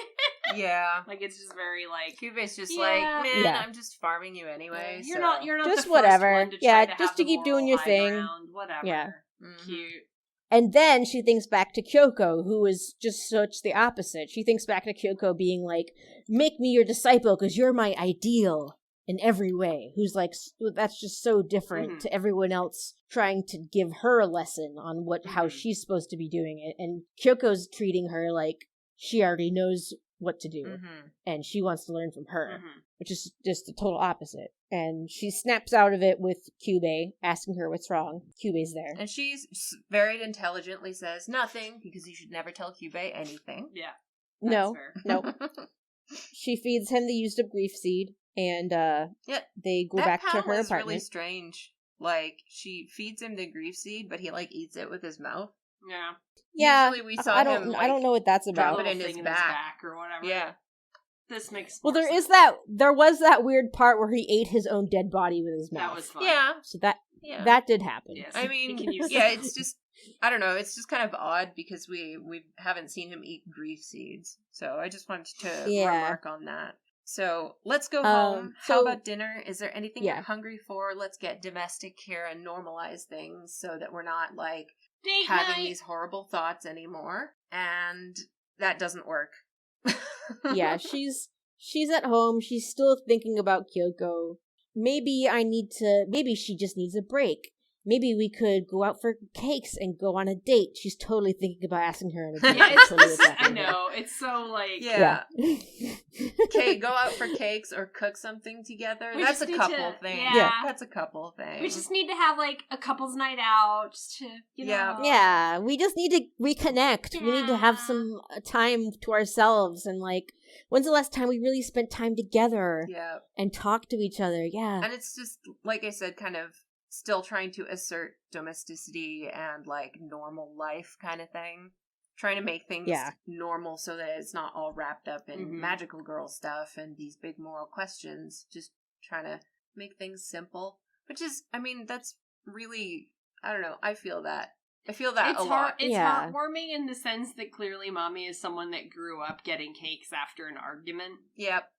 Yeah. Like, it's just very like, Kyubei's just yeah. like, man, Yeah. I'm just farming you anyway. You're so. not just the whatever. First one to Yeah, try to just have to the keep doing moral your high thing. ground, whatever. Yeah. Mhm. Cute. And then she thinks back to Kyoko, who is just such the opposite. She thinks back to Kyoko being like, make me your disciple because you're my ideal in every way. Who's like, that's just so different to everyone else trying to give her a lesson on how she's supposed to be doing it. And Kyoko's treating her like she already knows what to do. And she wants to learn from her, which is just the total opposite. And she snaps out of it with Kyubei, asking her what's wrong. Kyubei's there. And she's very intelligently says nothing, because you should never tell Kyubei anything. Yeah. No, fair. no. She feeds him the used up grief seed, and they go back to her That apartment. was really strange. Like, she feeds him the grief seed, but he, like, eats it with his mouth. Yeah. Yeah, Usually we saw I don't him, like, I don't know what that's drop about. it in his back. or whatever. Yeah. This makes Well, more there sense. was that weird part where he ate his own dead body with his mouth. That was fun. Yeah. So that did happen. Yes. I mean, You can use yeah, that. it's just, I don't know, it's just kind of odd because we haven't seen him eat grief seeds. So I just wanted to remark on that. So let's go home. How about dinner? Is there anything you're hungry for? Let's get domestic here and normalize things so that we're not like having these horrible thoughts anymore. And that doesn't work. Yeah, she's at home. She's still thinking about Kyoko. Maybe she just needs a break. Maybe we could go out for cakes and go on a date. She's totally thinking about asking her on a date. Yeah, I know. It's so like... Yeah. Okay, go out for cakes or cook something together. That's a couple thing. Yeah. That's a couple thing. We just need to have like a couple's night out just to, know. Yeah, we just need to reconnect. Yeah. We need to have some time to ourselves and like, when's the last time we really spent time together? Yeah. And talk to each other, yeah. And it's just, like I said, kind of still trying to assert domesticity and like normal life kind of thing. Trying to make things normal so that it's not all wrapped up in magical girl stuff and these big moral questions. Just trying to make things simple. Which is, I mean, that's really, I don't know, I feel that. It's a lot. It's heartwarming in the sense that clearly Mommy is someone that grew up getting cakes after an argument. Yep.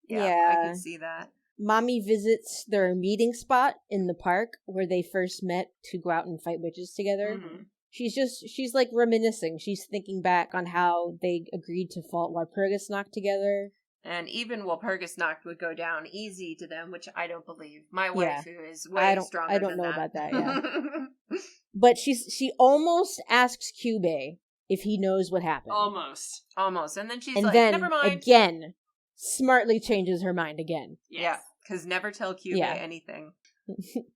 Yeah. I can see that. Mommy visits their meeting spot in the park where they first met to go out and fight witches together. She's like reminiscing. She's thinking back on how they agreed to fight Walpurgisnacht together. And even Walpurgisnacht would go down easy to them, which I don't believe. My waifu is way stronger I don't than know that. about that, yeah. But she almost asks Kyubei if he knows what happened. Almost. And then she's and like, then, never mind. Again, smartly changes her mind again. Yes. Yeah, because never tell Kyubei anything.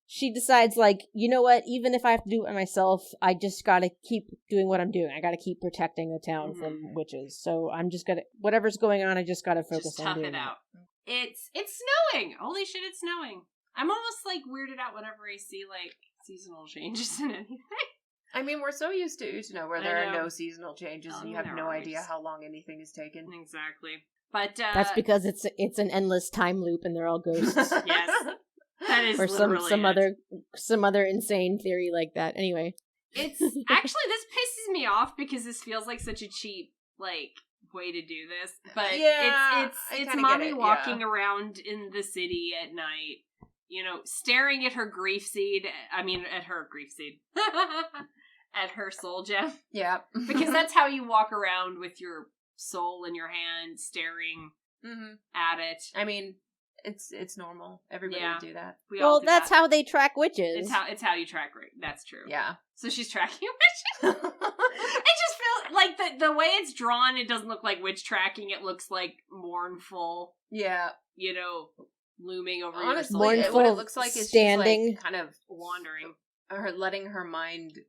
She decides, like, you know what, even if I have to do it myself, I just gotta keep doing what I'm doing. I gotta keep protecting the town from witches. So I'm just gonna, whatever's going on, I just gotta focus on doing it. Tough it out. It's snowing! Holy shit, it's snowing. I'm almost, like, weirded out whenever I see, like, seasonal changes in anything. I mean, we're so used to Utano where there are no seasonal changes and you have no idea how long anything is taken. Exactly. But, that's because it's an endless time loop and they're all ghosts. Yes. That is or some other insane theory like that. Anyway, it's actually, this pisses me off because this feels like such a cheap like way to do this. But it's Mommy walking around in the city at night, staring at her grief seed. I mean, at her grief seed, at her soul gem. Yeah, because that's how you walk around with your soul in your hand, staring at it. I mean, It's normal. Everybody Yeah. would do that. We all Well, do that's that. how they track witches. It's how you track. That's true. Yeah. So she's tracking witches. It just feels like the way it's drawn. It doesn't look like witch tracking. It looks like mournful. Yeah. Looming over Honestly, your Mournful, what it looks like is standing. she's like kind of wandering. her letting her mind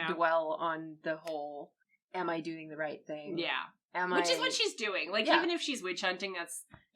dwell on the whole. Am I doing the right thing? Yeah. Which is what she's doing. Like, Yeah. even if she's witch hunting,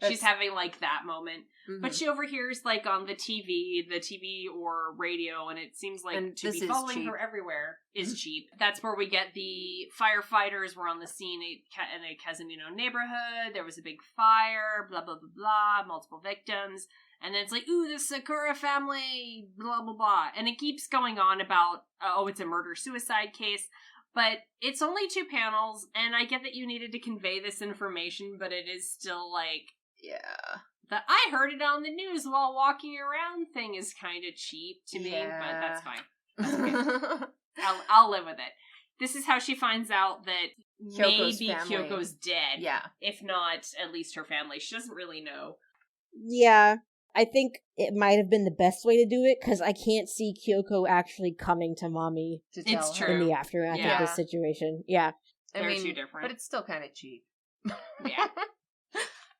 she's having, like, that moment. Mhm. But she overhears, like, on the TV or radio, and it seems like And to this be is following cheap. her everywhere is cheap. That's where we get the firefighters were on the scene in a Casimino neighborhood. There was a big fire, blah, blah, blah, blah, multiple victims. And then it's like, ooh, the Sakura family, blah, blah, blah. And it keeps going on about, it's a murder-suicide case. But it's only 2 panels, and I get that you needed to convey this information, but it is still like, Yeah. the I heard it on the news while walking around thing is kind of cheap to me, but that's fine. I'll live with it. This is how she finds out that Kyoko's maybe family. Kyoko's dead. Yeah. If not, at least her family. She doesn't really know. Yeah, I think it might have been the best way to do it, because I can't see Kyoko actually coming to Mommy To It's tell true. in her. the aftermath Yeah. of this situation. Yeah. They're two different. But it's still kind of cheap. Yeah.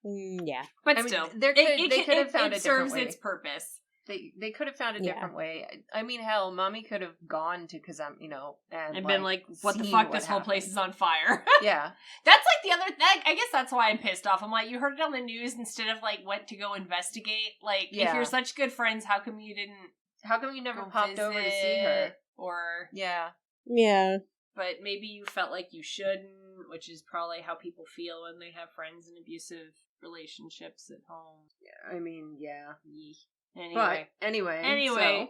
Yeah. But I mean, still, they could have found it a different serves way. its purpose. They could have found a Yeah. different way. I mean, hell, Mommy could have gone to Kazam, and Been like, what the seen fuck? what This whole place happened. is on fire. Yeah. That's like the other thing. I guess that's why I'm pissed off. I'm like, you heard it on the news instead of like went to go investigate. Like, if Yeah. you're such good friends, how come you didn't How come you never go popped over to see her? visit? Or, Yeah. Yeah. but maybe you felt like you shouldn't, which is probably how people feel when they have friends in abusive relationships at home. I mean, yeah. Yee. Anyway. But anyway.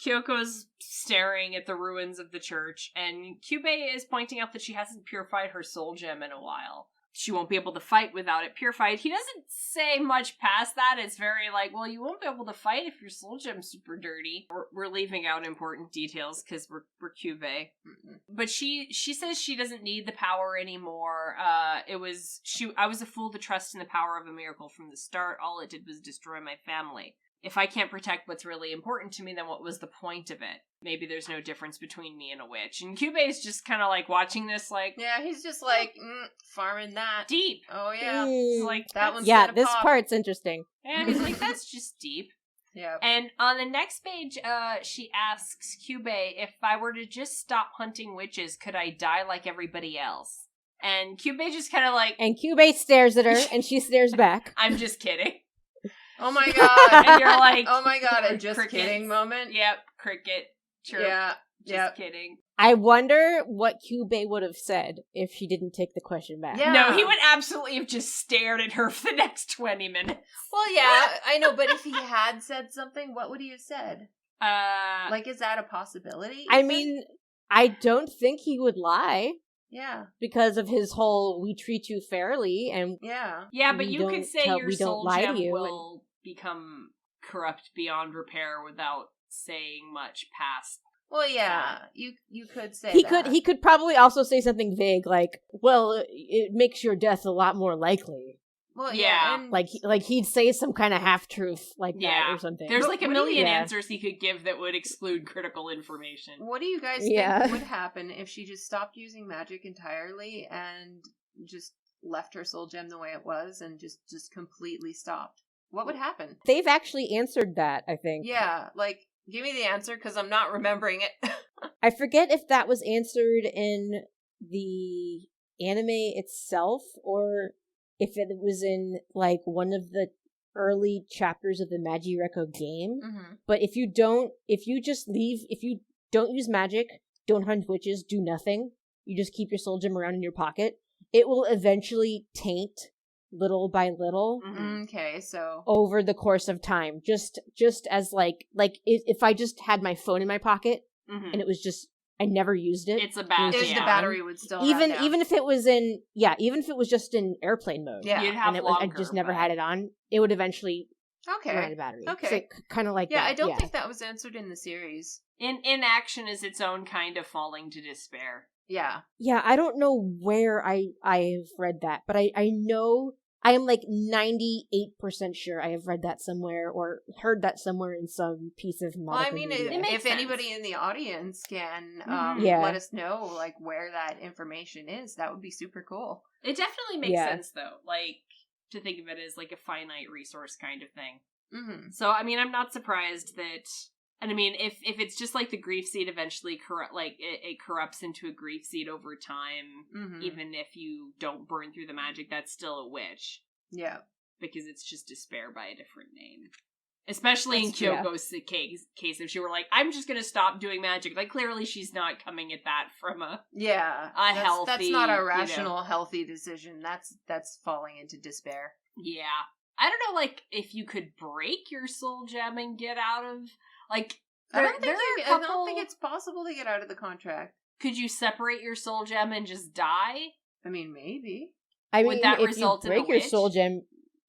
Kyoko's staring at the ruins of the church, and Kyubei is pointing out that she hasn't purified her soul gem in a while. She won't be able to fight without it purified. He doesn't say much past that. It's very like, well, you won't be able to fight if your soul gem's super dirty. We're leaving out important details because we're Kyubei. But she says she doesn't need the power anymore. I was a fool to trust in the power of a miracle from the start. All it did was destroy my family. If I can't protect what's really important to me, then what was the point of it? Maybe there's no difference between me and a witch. And Kyubei's just kind of like watching this like, Yeah, he's just like, farming that. deep. Oh, yeah. He's like, That one's Yeah, gonna this pop. part's interesting. and he's like, that's just deep. Yeah. And on the next page, she asks Kyubei, if I were to just stop hunting witches, could I die like everybody else? And Kyubei just kind of like, And Kyubei stares at her, and she stares back. I'm just kidding. Oh my god. And you're like, Oh my god, a just crickets. kidding moment. Yep, cricket. Chirp. Yeah. Just Yep. kidding. I wonder what Kyubei would have said if she didn't take the question back. Yeah. No, he would absolutely have just stared at her for the next 20 minutes. Well, yeah, I know, but if he had said something, what would he have said? Like, Like, is that a possibility? I even? mean, I don't think he would lie Yeah. because of his whole "we treat you fairly" and Yeah. yeah, but we you don't could say tell- your we don't soul lie to gem you will become corrupt beyond repair without saying much past. Well, yeah, you could say he that. could probably also say something vague like, "Well, it makes your death a lot more likely." Well, Yeah. yeah, and Like he'd say some kind of half truth like Yeah. that or something. There's But like a what do you- million Yeah. answers he could give that would exclude critical information. what do you guys Yeah. think would happen if she just stopped using magic entirely and just left her soul gem the way it was and just completely stopped? What would happen? They've actually answered that, I think. Yeah, like, give me the answer because I'm not remembering it. I forget if that was answered in the anime itself or if it was in like one of the early chapters of the Magireko game. Mm-hmm. But if you don't use magic, don't hunt witches, do nothing, you just keep your soul gem around in your pocket, it will eventually taint little by little Mhm. Okay, so over the course of time. Just as like if I just had my phone in my pocket Mhm. and it was just I never used it. It's a bad It was if yeah. the battery would still have even down. even if it was in even if it was just in airplane mode. Yeah. You'd have And I longer, just never but- had it on. It would eventually run out Okay. of battery. Okay. So kind of like Yeah, that. I don't think that was answered in the series. Inaction is its own kind of falling to despair. Yeah. Yeah, I don't know where I've read that, but I know I am like 98% sure I have read that somewhere or heard that somewhere in some piece of Well, I mean, media. if anybody in the audience can Yeah. let us know, like, where that information is, that would be super cool. It definitely makes Yeah. sense, though. Like, to think of it as, like, a finite resource kind of thing. Mm-hmm. So, I mean, I'm not surprised that... And I mean, if it's just like the grief seed eventually it corrupts into a grief seed over time, Mm-hmm. even if you don't burn through the magic, that's still a witch. Yeah. Because it's just despair by a different name. Especially That's in true. Kyoko's case, if she were like, I'm just gonna stop doing magic, like, clearly she's not coming at that from a... Yeah. That's healthy, not you a know. rational, healthy decision. That's falling into despair. Yeah. I don't know, like, if you could break your soul gem and get out of... Like, I don't there are a think couple... it's possible to get out of the contract. Could you separate your soul gem and just die? I mean, maybe. I would mean, that if result you in a break your witch? soul gem,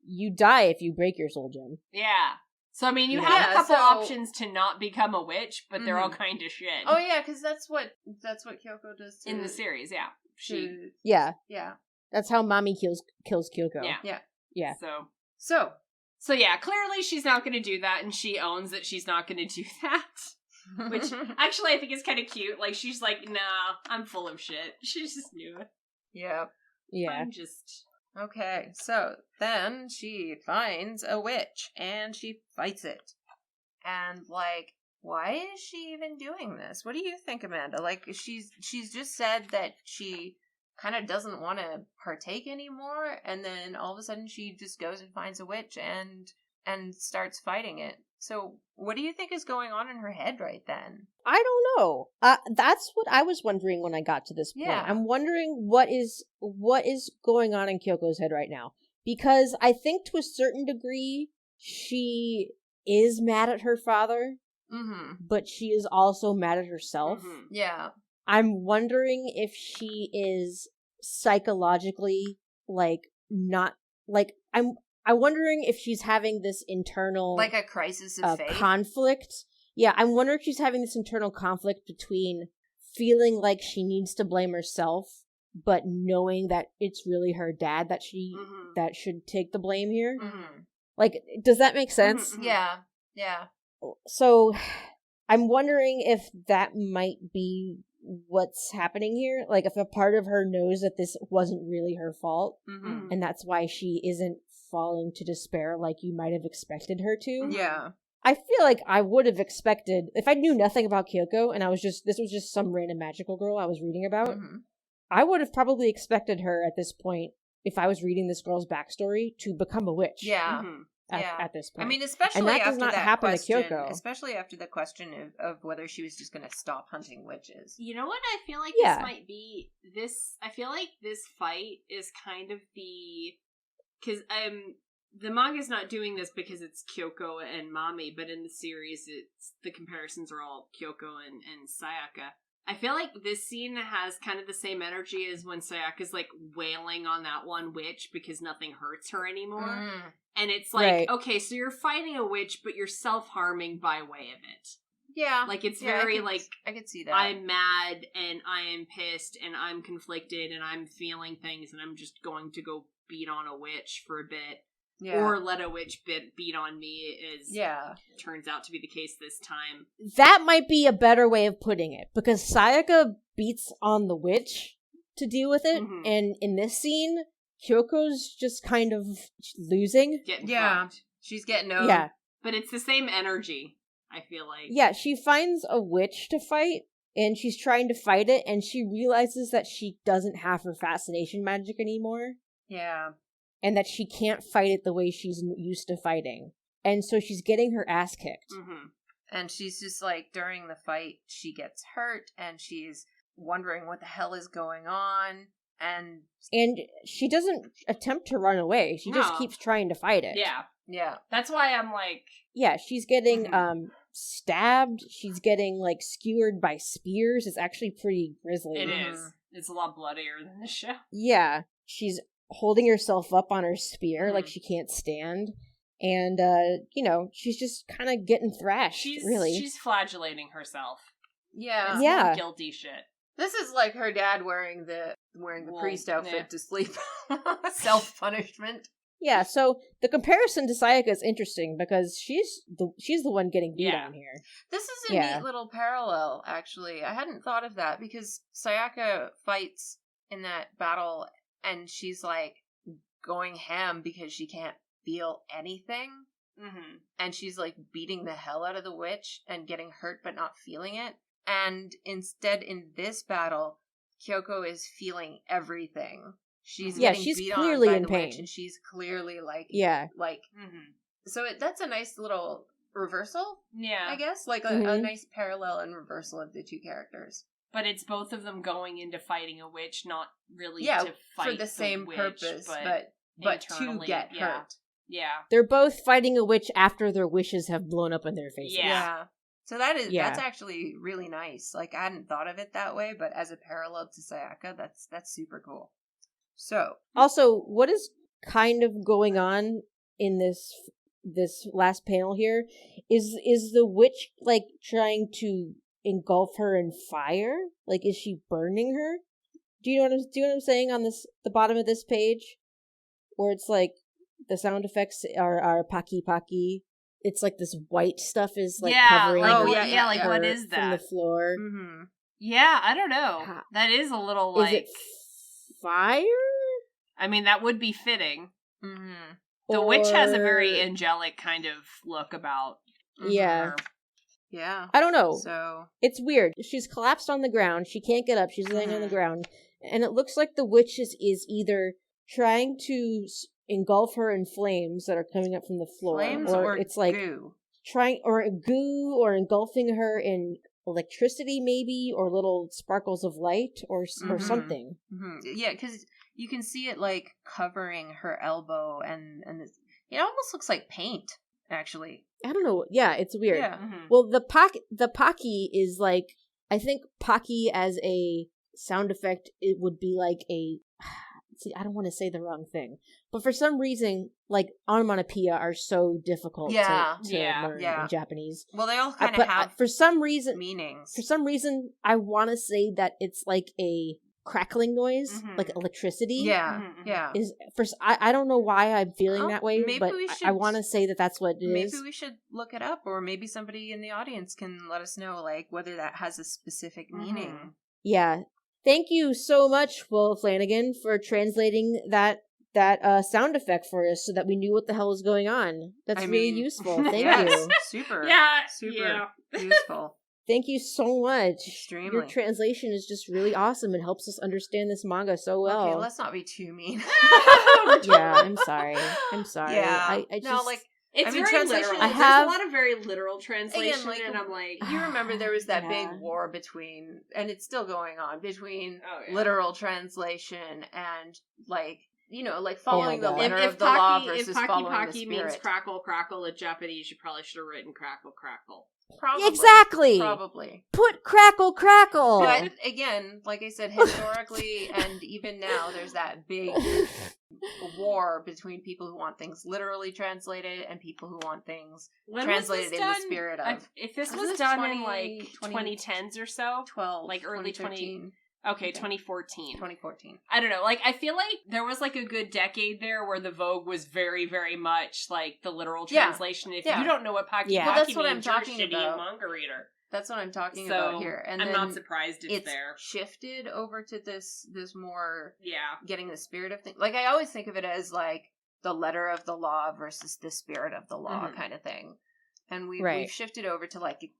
you die if you break your soul gem. Yeah. So, I mean, you Yeah, have a couple so- options to not become a witch, but they're all Mhm. kind of shit. Oh yeah, because that's what Kyoko does to, In the series, yeah. She... Yeah, yeah. that's how Mommy kills Kyoko. Yeah. Yeah. So yeah, clearly she's not going to do that, and she owns that she's not going to do that. Which, actually, I think is kind of cute. Like, she's like, nah, I'm full of shit. She just knew it. Yeah. Yeah. I'm just... Okay, so then she finds a witch and she fights it. And like, why is she even doing this? What do you think, Amanda? Like, she's just said that she kind of doesn't want to partake anymore, and then all of a sudden she just goes and finds a witch and starts fighting it. So, what do you think is going on in her head right then? I don't know. That's what I was wondering when I got to this point. Yeah. I'm wondering what is going on in Kyoko's head right now. Because I think to a certain degree, she is mad at her father, Mm-hmm. but she is also mad at herself. Mhm. Yeah. I'm wondering if she is psychologically, like, not, like, I'm wondering if she's having this internal... Like a crisis of faith. conflict. Yeah, I'm wondering if she's having this internal conflict between feeling like she needs to blame herself, but knowing that it's really her dad that Mhm. that should take the blame here. Mm-hmm. Like, does that make sense? Mhm. Yeah. Yeah. So, I'm wondering if that might be what's happening here. Like, if a part of her knows that this wasn't really her fault, Mm-hmm. and that's why she isn't falling to despair like you might have expected her to. Yeah. I feel like I would have expected, if I knew nothing about Kyoko and this was just some random magical girl I was reading about, Mm-hmm. I would have probably expected her at this point, if I was reading this girl's backstory, to become a witch. Yeah. Mhm. At this point. I mean, especially And that after does not that happen to question, Kyoko. especially after the question of whether she was just going to stop hunting witches. You know what I feel like Yeah. this might be? I feel like this fight is kind of because the manga's not doing this because it's Kyoko and Mami, but in the series, the comparisons are all Kyoko and Sayaka. I feel like this scene has kind of the same energy as when Sayaka's like wailing on that one witch because nothing hurts her anymore. Mm. And it's like, Right. okay, so you're fighting a witch, but you're self-harming by way of it. Yeah. Like, it's Yeah, very, I could see that. I'm mad, and I am pissed, and I'm conflicted, and I'm feeling things, and I'm just going to go beat on a witch for a bit. yeah. Or let a witch beat on me, as yeah. turns out to be the case this time. that might be a better way of putting it, because Sayaka beats on the witch to deal with it, Mhm. and in this scene, Kyoko's just kind of losing. Getting Yeah. fucked. She's getting owned. Yeah. But it's the same energy, I feel like. Yeah, she finds a witch to fight, and she's trying to fight it, and she realizes that she doesn't have her fascination magic anymore, Yeah. and that she can't fight it the way she's used to fighting. And so she's getting her ass kicked. Mm-hmm. And she's just like, during the fight, she gets hurt, and she's wondering what the hell is going on. And And she doesn't attempt to run away. She just No. keeps trying to fight it. Yeah. yeah. That's why I'm like, Yeah, she's getting Mhm. stabbed. She's getting like skewered by spears. It's actually pretty grisly. it Mhm. is. It's a lot bloodier than the show. Yeah, she's holding herself up on her spear like Mhm. she can't stand. And she's just kind of getting thrashed, really. She's flagellating herself. Yeah. It's Yeah. more guilty shit. This is like her dad wearing the Well, priest outfit yeah. to sleep. Self-punishment. Yeah, so the comparison to Sayaka is interesting because she's the one getting beat on here. This is a neat little parallel, actually. I hadn't thought of that because Sayaka fights in that battle and she's like going ham because she can't feel anything. Mm-hmm. And she's like beating the hell out of the witch and getting hurt but not feeling it. And instead, in this battle, Kyoko is feeling everything. She's getting she's beat clearly on by in the pain. witch, and she's clearly like, Mm-hmm. So that's a nice little reversal. Yeah, I guess like a nice parallel and reversal of the two characters. But it's both of them going into fighting a witch, not really to fight for the same witch, purpose, but to get hurt. Yeah, they're both fighting a witch after their wishes have blown up in their faces. Yeah. So that's actually really nice. Like I hadn't thought of it that way, but as a parallel to Sayaka, that's super cool. So also, what is kind of going on in this last panel here is the witch like trying to engulf her in fire? Like, is she burning her? Do you know what I'm saying on the bottom of this page, where it's like the sound effects are paki. It's like this white stuff is like covering. Like what is that from the floor? Mm-hmm. Yeah, I don't know. That is a little like. Is it fire? I mean, that would be fitting. Mm-hmm. The witch has a very angelic kind of look about. Yeah. Her. Yeah. I don't know. So it's weird. She's collapsed on the ground. She can't get up. She's laying on the ground, and it looks like the witch is either trying to engulf her in flames that are coming up from the floor, or it's like goo. Engulfing her in electricity, maybe, or little sparkles of light, or something. Mm-hmm. Yeah, because you can see it like covering her elbow, and it almost looks like paint. Actually, I don't know. Yeah, it's weird. Yeah. Mm-hmm. Well, the Paki is like, I think Paki as a sound effect, it would be like a. See, I don't want to say the wrong thing, but for some reason, like onomatopoeia are so difficult to learn in Japanese. Well, they all kind of have for some reason meanings. For some reason, I want to say that it's like a crackling noise, like electricity. Yeah, mm-hmm. yeah. I don't know why I'm feeling that way, maybe but I want to say that that's what it is. Maybe we should look it up, or maybe somebody in the audience can let us know, like whether that has a specific meaning. Yeah. Thank you so much, Will Flanagan, for translating that sound effect for us so that we knew what the hell was going on. That's really useful. Thank you. Super. Yeah. Super useful. Thank you so much. Extremely. Your translation is just really awesome. It helps us understand this manga so well. Okay, let's not be too mean. Yeah, I'm sorry. Yeah. I just... No, like, it's very translation. literal. There's a lot of very literal translation, again, like, and I'm like, you remember there was that big war between, and it's still going on, between literal translation and like, you know, like following the letter of the law versus following the spirit. Means crackle crackle in Japanese, you probably should have written crackle crackle. Probably. Exactly. Probably. Put crackle crackle. But again, like I said, historically and even now, there's that big war between people who want things literally translated and people who want things translated in the spirit of. If this was done in like 2010s or so, 12, like early 2013. Okay, 2014. 2014. I don't know. Like, I feel like there was like a good decade there where the Vogue was very, very much like the literal translation. If you don't know what Paki well, that's what I'm talking you're a shitty about. manga reader. That's what I'm talking about here. And I'm then not surprised it's there. Shifted over to this more getting the spirit of things. Like, I always think of it as like the letter of the law versus the spirit of the law kind of thing. And we've shifted over to like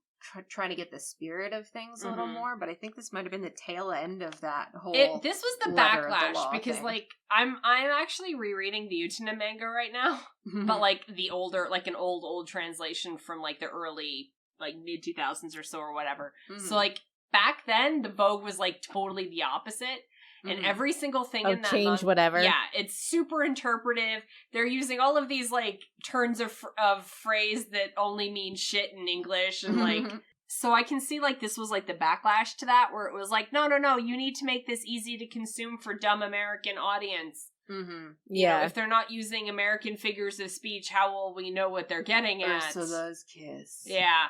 trying to get the spirit of things a little more, but I think this might have been the tail end of that whole. This was the backlash because thing. Like I'm actually rereading the Utena manga right now, but like the older, like an old translation from like the early like mid 2000s or so or whatever. So like back then the Vogue was like totally the opposite. And every single thing in that change whatever. Yeah, it's super interpretive. They're using all of these like turns of phrase that only mean shit in English, and like so I can see like this was like the backlash to that, where it was like, no, you need to make this easy to consume for dumb American audience. Yeah, you know, if they're not using American figures of speech, how will we know what they're getting at? Ursula's kiss. Yeah,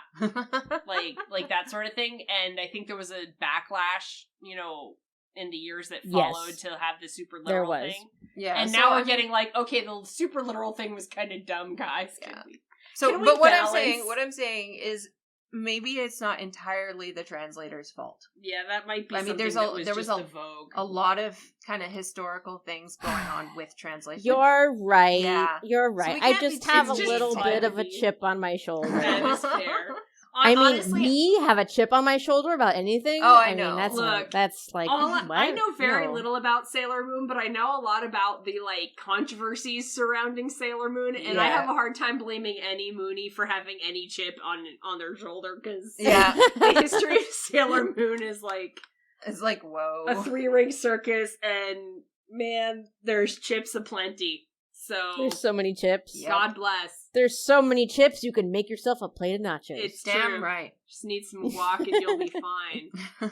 like that sort of thing. And I think there was a backlash, you know, in the years that Yes. followed to have the super There literal was. thing. Yeah, And so, now I we're mean, getting like, okay, the super literal thing was kind of dumb, guys. Yeah. Can So, we but what balance? I'm saying is maybe it's not entirely the translator's fault. Yeah, that might be. I mean, something there was just the Vogue. a lot of kind of historical things going on with translation. You're right. Yeah. You're So right. we I can't be just have a it's just little fun bit to of a be- chip on my shoulder. That is fair. I mean, Honestly, me have a chip on my shoulder about anything? Oh, I mean, know. Look, that's like, I what? know very No. little about Sailor Moon, but I know a lot about the like controversies surrounding Sailor Moon, and I Yeah. have a hard time blaming any Moonie for having any chip on their shoulder because Yeah. the history of Sailor Moon is like It's like, whoa. a 3-ring circus, and man, there's chips aplenty. So There's so many chips. Yep. God bless. There's so many chips, you can make yourself a plate of nachos. It's Damn true. right. Just need some guac and you'll be fine.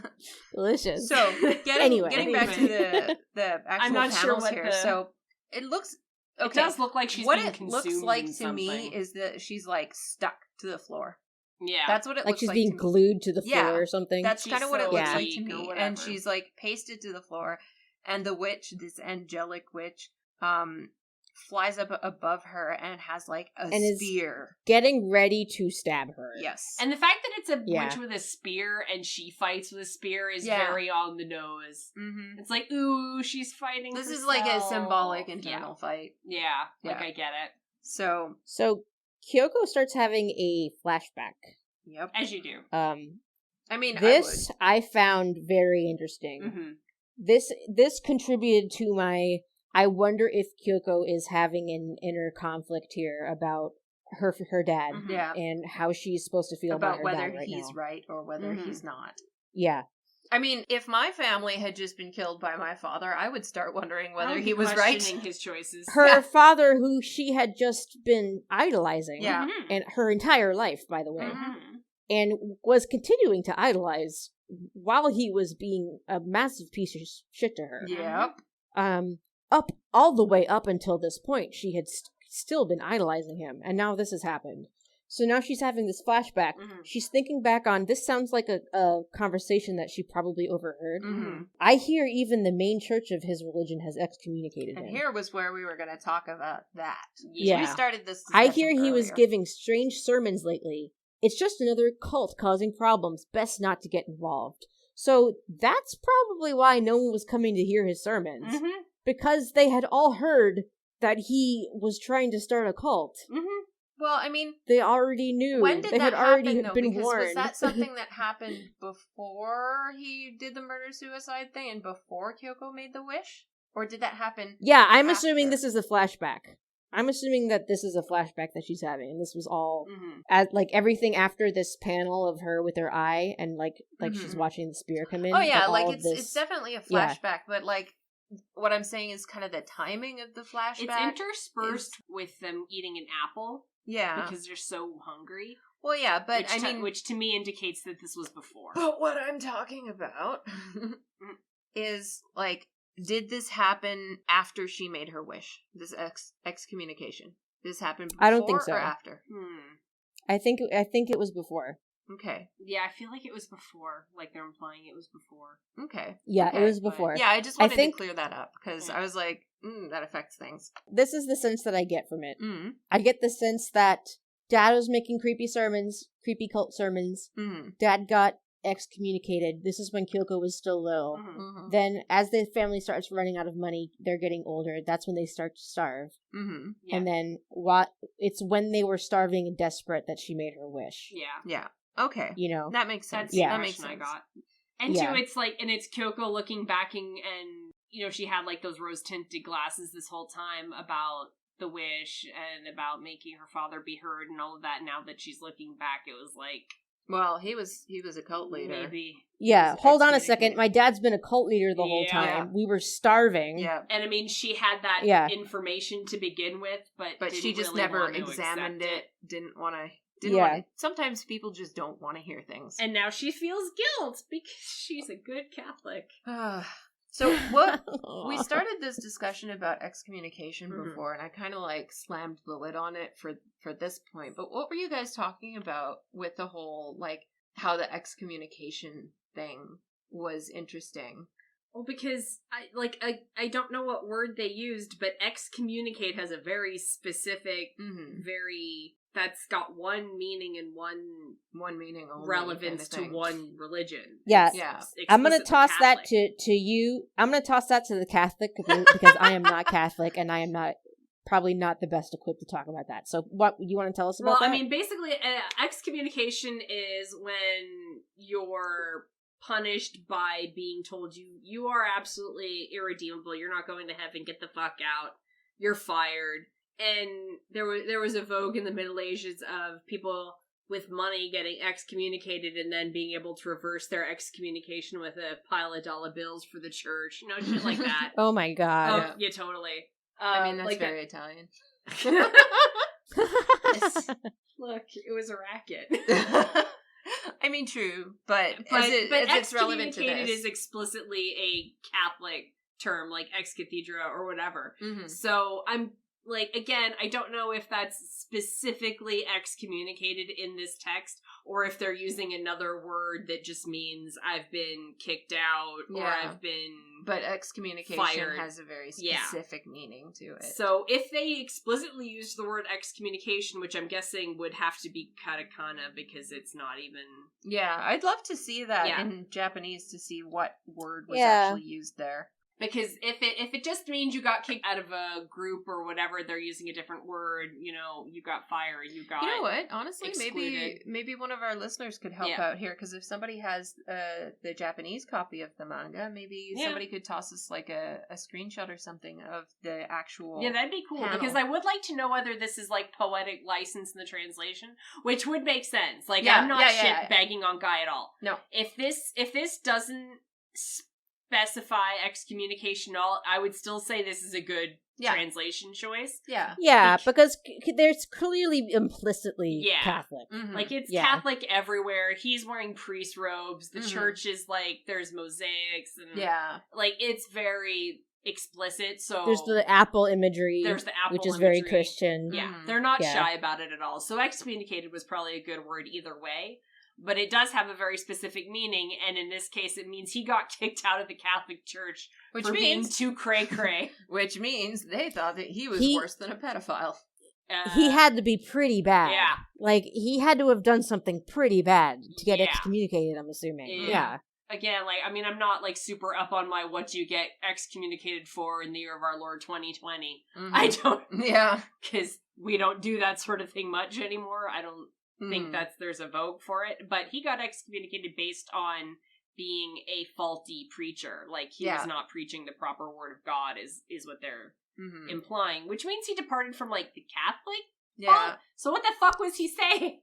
Delicious. So, Anyway. getting back to the actual I'm not sure panels what here. the- So, it looks It does look like she's what being it consumed looks like in to me something. is that she's like stuck to the floor. Yeah. That's what it like looks she's like being to me. glued to the floor Yeah, or something. That's She's kind of what it so looks like weak to or me. whatever. And she's like pasted to the floor, and the witch, this angelic witch, flies up above her and has like a And is- spear. Getting ready to stab her. Yes. And the fact that it's a Yeah. witch with a spear and she fights with a spear is Yeah. very on the nose. Mm-hmm. It's like, ooh, she's fighting. This is herself. like a symbolic internal fight. Yeah, like Yeah. I get it. So, So Kyoko starts having a flashback. yep. As you do. I mean, This I found very interesting. Mm-hmm. This contributed to my I wonder if Kyoko is having an inner conflict here about her dad Mhm. Yeah. and how she's supposed to feel about About her whether dad right he's now. right or whether Mhm. he's not. Yeah. I mean, if my family had just been killed by my father, I would start wondering I whether would he be was right. questioning his choices. Her Yeah. father, who she had just been idolizing, Yeah. Mhm. and her entire life, by the way, Mhm. and was continuing to idolize while he was being a massive piece of shit to her. Yep. Up all the way up until this point, she had still been idolizing him, and now this has happened. So now she's having this flashback. Mhm. She's thinking back on this. Sounds like a conversation that she probably overheard. Mm-hmm. I hear even the main church of his religion has excommunicated And him. here was where we were going to talk about that. Yeah. We started this I discussion hear he was earlier. giving strange sermons lately. It's just another cult causing problems. Best not to get involved. So that's probably why no one was coming to hear his sermons. Mhm. Because they had all heard that he was trying to start a cult. Mhm. Well, I mean, They already knew. when did they that had already happen, though? been Because warned. was that something that happened before he did the murder-suicide thing and before Kyoko made the wish? Or did that happen Yeah, I'm after? assuming this is a flashback. I'm assuming that this is a flashback that she's having, and this was all Mhm. at like everything after this panel of her with her eye, and like she's Mhm. watching the spear come in. Oh yeah, but like all of it's this, definitely a Yeah. flashback, but like what I'm saying is kind of the timing of the flashback. It's interspersed with them eating an apple Yeah. because they're so hungry. Well, yeah, but which, I mean, which to me indicates that this was before. but what I'm talking about is like, did this happen after she made her wish? This excommunication. Did this happen before I don't think so. or after? I think it was before. Okay. Yeah, I feel like it was before. Like they're implying it was before. Okay. Yeah, Okay, it was but- before. Yeah, I just I wanted think- to clear that up because I was like, that affects things. This is the sense that I get from it. Mm. I get the sense that Dad was making creepy sermons, creepy cult sermons. Mm. Dad got excommunicated. This is when Kyoko was still little. Mhm. Mm-hmm. Then, as the family starts running out of money, they're getting older. That's when they start to starve. Mm-hmm. Yeah. And then, it's when they were starving and desperate that she made her wish. Yeah. Yeah. Okay. You know? That makes sense. That's Yeah. the That makes impression sense. I got. And Yeah. two, it's like, and it's Kyoko looking back and you know, she had like those rose tinted glasses this whole time about the wish and about making her father be heard and all of that. Now that she's looking back, it was like, Well, he was a cult leader. maybe. Yeah, He's hold on a excommunicated. second. My dad's been a cult leader the whole Yeah. time. We were starving. Yeah. And I mean, she had that Yeah. information to begin with, but But she didn't just really never want to examined accept it. Didn't want to. Yeah. Sometimes people just don't want to hear things. And now she feels guilt because she's a good Catholic. So what we started this discussion about excommunication Mhm. before, and I kind of like slammed the lid on it for this point. But what were you guys talking about with the whole like how the excommunication thing was interesting? Well, because I don't know what word they used, but excommunicate has a very specific, that's got one meaning and one meaning only relevance kind of to one religion. Yeah. It's I'm going to explicitly toss that Catholic. to you. I'm going to toss that to the Catholic because I am not Catholic and I am probably not the best equipped to talk about that. So what you want to tell us about that? Well, I mean, basically, excommunication is when you're punished by being told you are absolutely irredeemable. You're not going to heaven. Get the fuck out. You're fired. And there was a vogue in the Middle Ages of people with money getting excommunicated and then being able to reverse their excommunication with a pile of dollar bills for the church. You know, shit like that. Oh my god. Yeah, totally. I mean, that's very Italian. Look, it was a racket. I mean, true, but as it's relevant to excommunicated this. is explicitly a Catholic term, like ex cathedra or whatever. Mm-hmm. So I'm like, again, I don't know if that's specifically excommunicated in this text, or if they're using another word that just means I've been kicked out or I've been But excommunication fired. Has a very specific meaning to it. So if they explicitly used the word excommunication, which I'm guessing would have to be katakana because it's not even... Yeah, I'd love to see that in Japanese to see what word was actually used there. Because if it just means you got kicked out of a group or whatever, they're using a different word, you know, you got fired, you got... You know what? Honestly, excluded. maybe one of our listeners could help out here, because if somebody has the Japanese copy of the manga, maybe somebody could toss us like a screenshot or something of the actual... Yeah, that'd be cool, panel. because I would like to know whether this is like poetic license in the translation, which would make sense. Like, I'm not bagging on Guy at all. No. If this doesn't specify excommunication at all, I would still say this is a good translation choice. Yeah, because there's clearly implicitly Catholic. Mm-hmm. Like, it's Catholic everywhere. He's wearing priest robes. The church is like, there's mosaics. And like, it's very explicit. So there's the apple imagery. There's the apple which is imagery. very Christian. Yeah, they're not shy about it at all. So excommunicated was probably a good word either way. But it does have a very specific meaning, and in this case, it means he got kicked out of the Catholic Church for being too cray-cray. Which means they thought that he was worse than a pedophile. He had to be pretty bad. Yeah. Like, he had to have done something pretty bad to get excommunicated, I'm assuming. Yeah. Again, like, I mean, I'm not, like, super up on my what you get excommunicated for in the year of our Lord 2020. Mm-hmm. I don't... Yeah. Because we don't do that sort of thing much anymore. I don't think there's a vogue for it, but he got excommunicated based on being a faulty preacher. Like, he was not preaching the proper word of God, is what they're implying, which means he departed from, like, the Catholic fault? So what the fuck was he saying?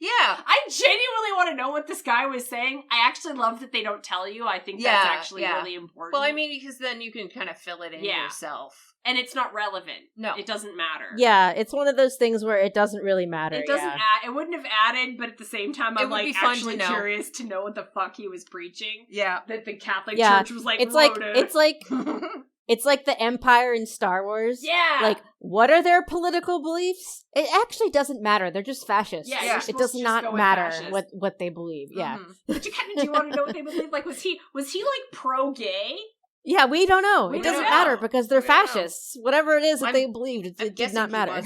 Yeah. I genuinely want to know what this guy was saying. I actually love that they don't tell you. I think that's actually really important. Well, I mean, because then you can kind of fill it in yourself. And it's not relevant. No. It doesn't matter. Yeah, it's one of those things where it doesn't really matter. It doesn't it wouldn't have added, but at the same time, I'm like actually curious to know what the fuck he was preaching. Yeah. That the Catholic Church was like, it's like the Empire in Star Wars. Yeah. Like, what are their political beliefs? It actually doesn't matter. They're just fascists. Yeah. It does not matter what they believe. Yeah. But you kind of do want to know what they believe. Like, was he like pro-gay? Yeah, we don't know. It doesn't matter because they're fascists. Whatever it is that they believed, it did not matter.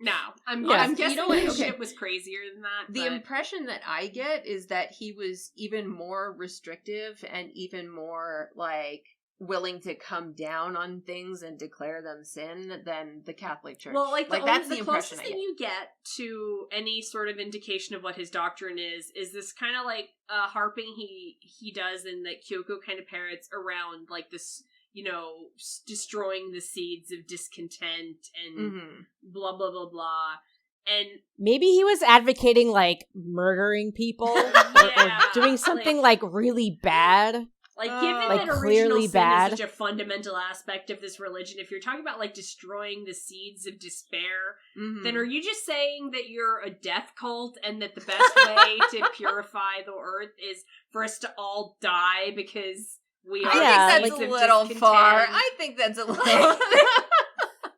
No, I'm guessing you know what? His shit was crazier than that. The impression that I get is that he was even more restrictive and even more, like, willing to come down on things and declare them sin than the Catholic Church. Well, like that's the closest impression thing you get to any sort of indication of what his doctrine is this kind of like harping he does and that Kyoko kind of parrots around, like, this, you know, destroying the seeds of discontent and blah blah blah blah. And maybe he was advocating, like, murdering people or doing something like really bad. Like, given like, that clearly original sin bad. is such a fundamental aspect of this religion, if you're talking about, like, destroying the seeds of despair, then are you just saying that you're a death cult and that the best way to purify the earth is for us to all die because we are... I think that's a little far. I think that's a little...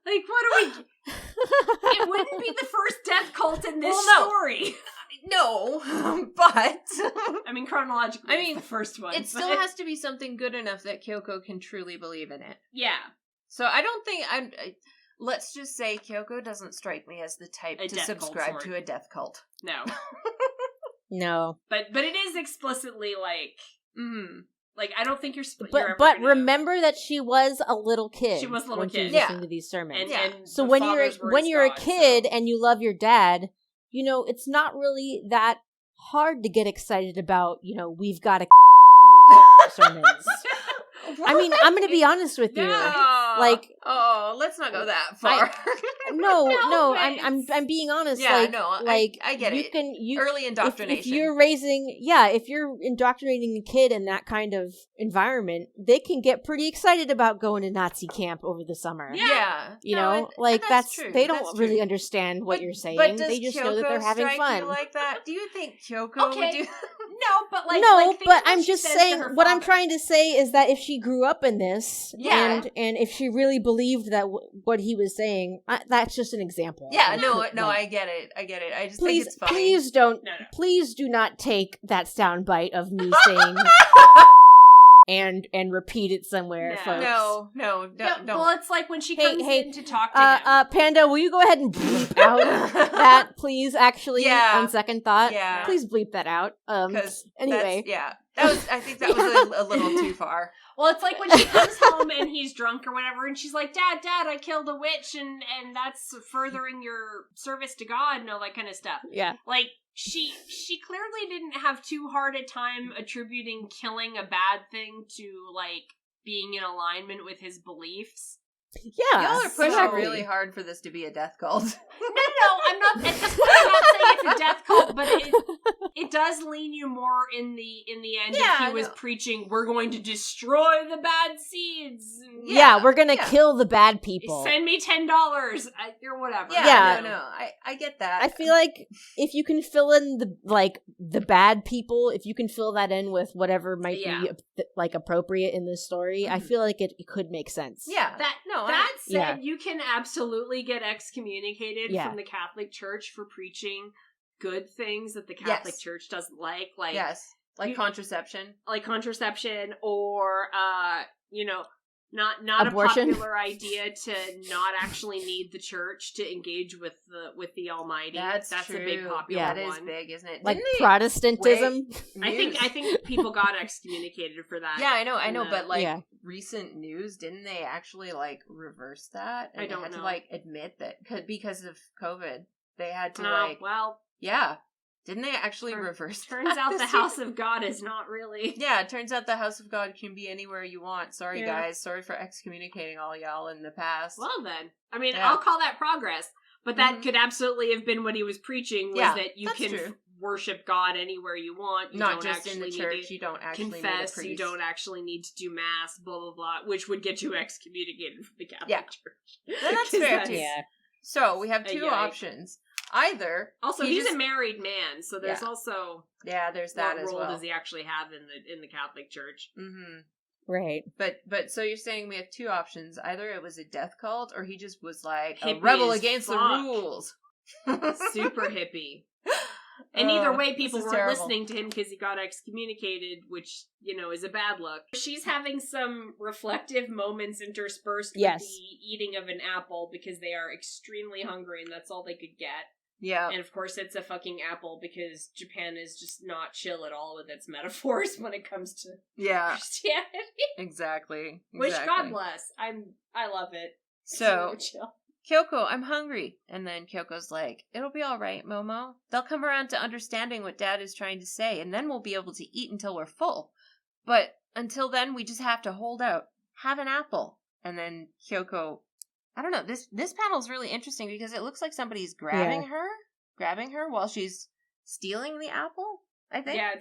Like, what are we... It wouldn't be the first death cult in this story. No, but I mean, chronologically, I mean, it's the first one. it still has to be something good enough that Kyoko can truly believe in it. Yeah. So I don't think let's just say Kyoko doesn't strike me as the type A to death subscribe cult to a death cult. No. No. But it is explicitly like... Like, I don't think you're But ever gonna... remember that she was a little kid. She was a little when kid. She was Yeah. listening to these sermons. And So the when father's word is you're a God, kid so- and you love your dad, you know, it's not really that hard to get excited about, you know, we've got a sermons. I mean, I'm going to be honest with you. Like, let's not go that far. No, but I'm being honest. Yeah, like, no, like I get it. Early indoctrination. If you're if you're indoctrinating a kid in that kind of environment, they can get pretty excited about going to Nazi camp over the summer. Yeah. You No, know, and like that's true. they That's don't true. really understand what you're saying. But does They just Kyoko know that they're having strike fun. you like that? Do you think Kyoko would do? No, but like... No, like, think but of what I'm she just says to saying her what I'm father. trying to say is that if she grew up in this, Yeah. and if she really believed that what he was saying, that's just an example. Yeah, Like, no, like, I get it. I just please, think it's fine. please don't, No. please do not take that soundbite of me saying and repeat it somewhere, No. folks. No, Yeah, don't. well, it's like when she Hey, comes hey, in to talk to him. Panda, will you go ahead and bleep out that, please? Actually, Yeah. on second thought, Yeah. please bleep that out. Because Anyway, I think that was a little too far. Well, it's like when she comes home and he's drunk or whatever, and she's like, Dad, I killed a witch, and that's furthering your service to God and all that kind of stuff. yeah. Like, she clearly didn't have too hard a time attributing killing a bad thing to, like, being in alignment with his beliefs. Yeah, Y'all are pushing exactly. really hard for this to be a death cult. No, I'm not. At this point, I'm not saying it's a death cult, but it does lean you more in the end. Yeah, if he was no. preaching, we're going to destroy the bad seeds. And Yeah, we're gonna yeah. kill the bad people. Send me $10 or whatever. Yeah. No, I get that. I feel like if you can fill in the bad people, if you can fill that in with whatever might Yeah. be like appropriate in this story, I feel like it could make sense. yeah. That said, Yeah. you can absolutely get excommunicated Yeah. from the Catholic Church for preaching good things that the Catholic Yes. Church doesn't like Yes. Like you- contraception. like contraception or not Abortion. a popular idea to not actually need the church to engage with the Almighty. That's a big true. popular Yeah, one. that is big, isn't it? Like Didn't they Protestantism. I think people got excommunicated for that. Yeah, I know, No. but like Yeah. recent news, didn't they actually like reverse that? And I don't they had know. to like admit that because of COVID, they had to No, like well, yeah. Didn't they actually Turn- reverse? turns that out this the year? house of God is not really. Yeah, it turns out the house of God can be anywhere you want. Sorry, Yeah. guys. Sorry for excommunicating all y'all in the past. Well then, I mean, Yeah. I'll call that progress. But that Mhm. could absolutely have been what he was preaching, was Yeah, that you that's can true. worship God anywhere you want. You Not don't just in actually the need church. to You don't actually confess. need a You priest. don't actually need to do mass. Blah blah blah, which would get you excommunicated from the Catholic Yeah. Church. That's 'Cause fair, that's- too. Yeah. So we have A two yike. options. Either Also, he he's just- a married man, so there's Yeah. also yeah, there's that what as role well. does he actually have in the Catholic Church? Mm-hmm. Right. But so you're saying we have two options. Either it was a death cult, or he just was like a Hippie rebel as against the fuck. rules. Super hippie. And either way, people this is weren't terrible. listening to him because he got excommunicated, which, is a bad look. She's having some reflective moments interspersed Yes. with the eating of an apple because they are extremely hungry and that's all they could get. Yeah. And of course, it's a fucking apple because Japan is just not chill at all with its metaphors when it comes to Yeah. Christianity. Exactly. Which, God Exactly. bless. I love it. It's So super chill. Kyoko, I'm hungry. And then Kyoko's like, it'll be all right, Momo. They'll come around to understanding what Dad is trying to say, and then we'll be able to eat until we're full. But until then, we just have to hold out. Have an apple. And then Kyoko, I don't know, this panel's really interesting because it looks like somebody's grabbing her while she's stealing the apple, I think. Yeah,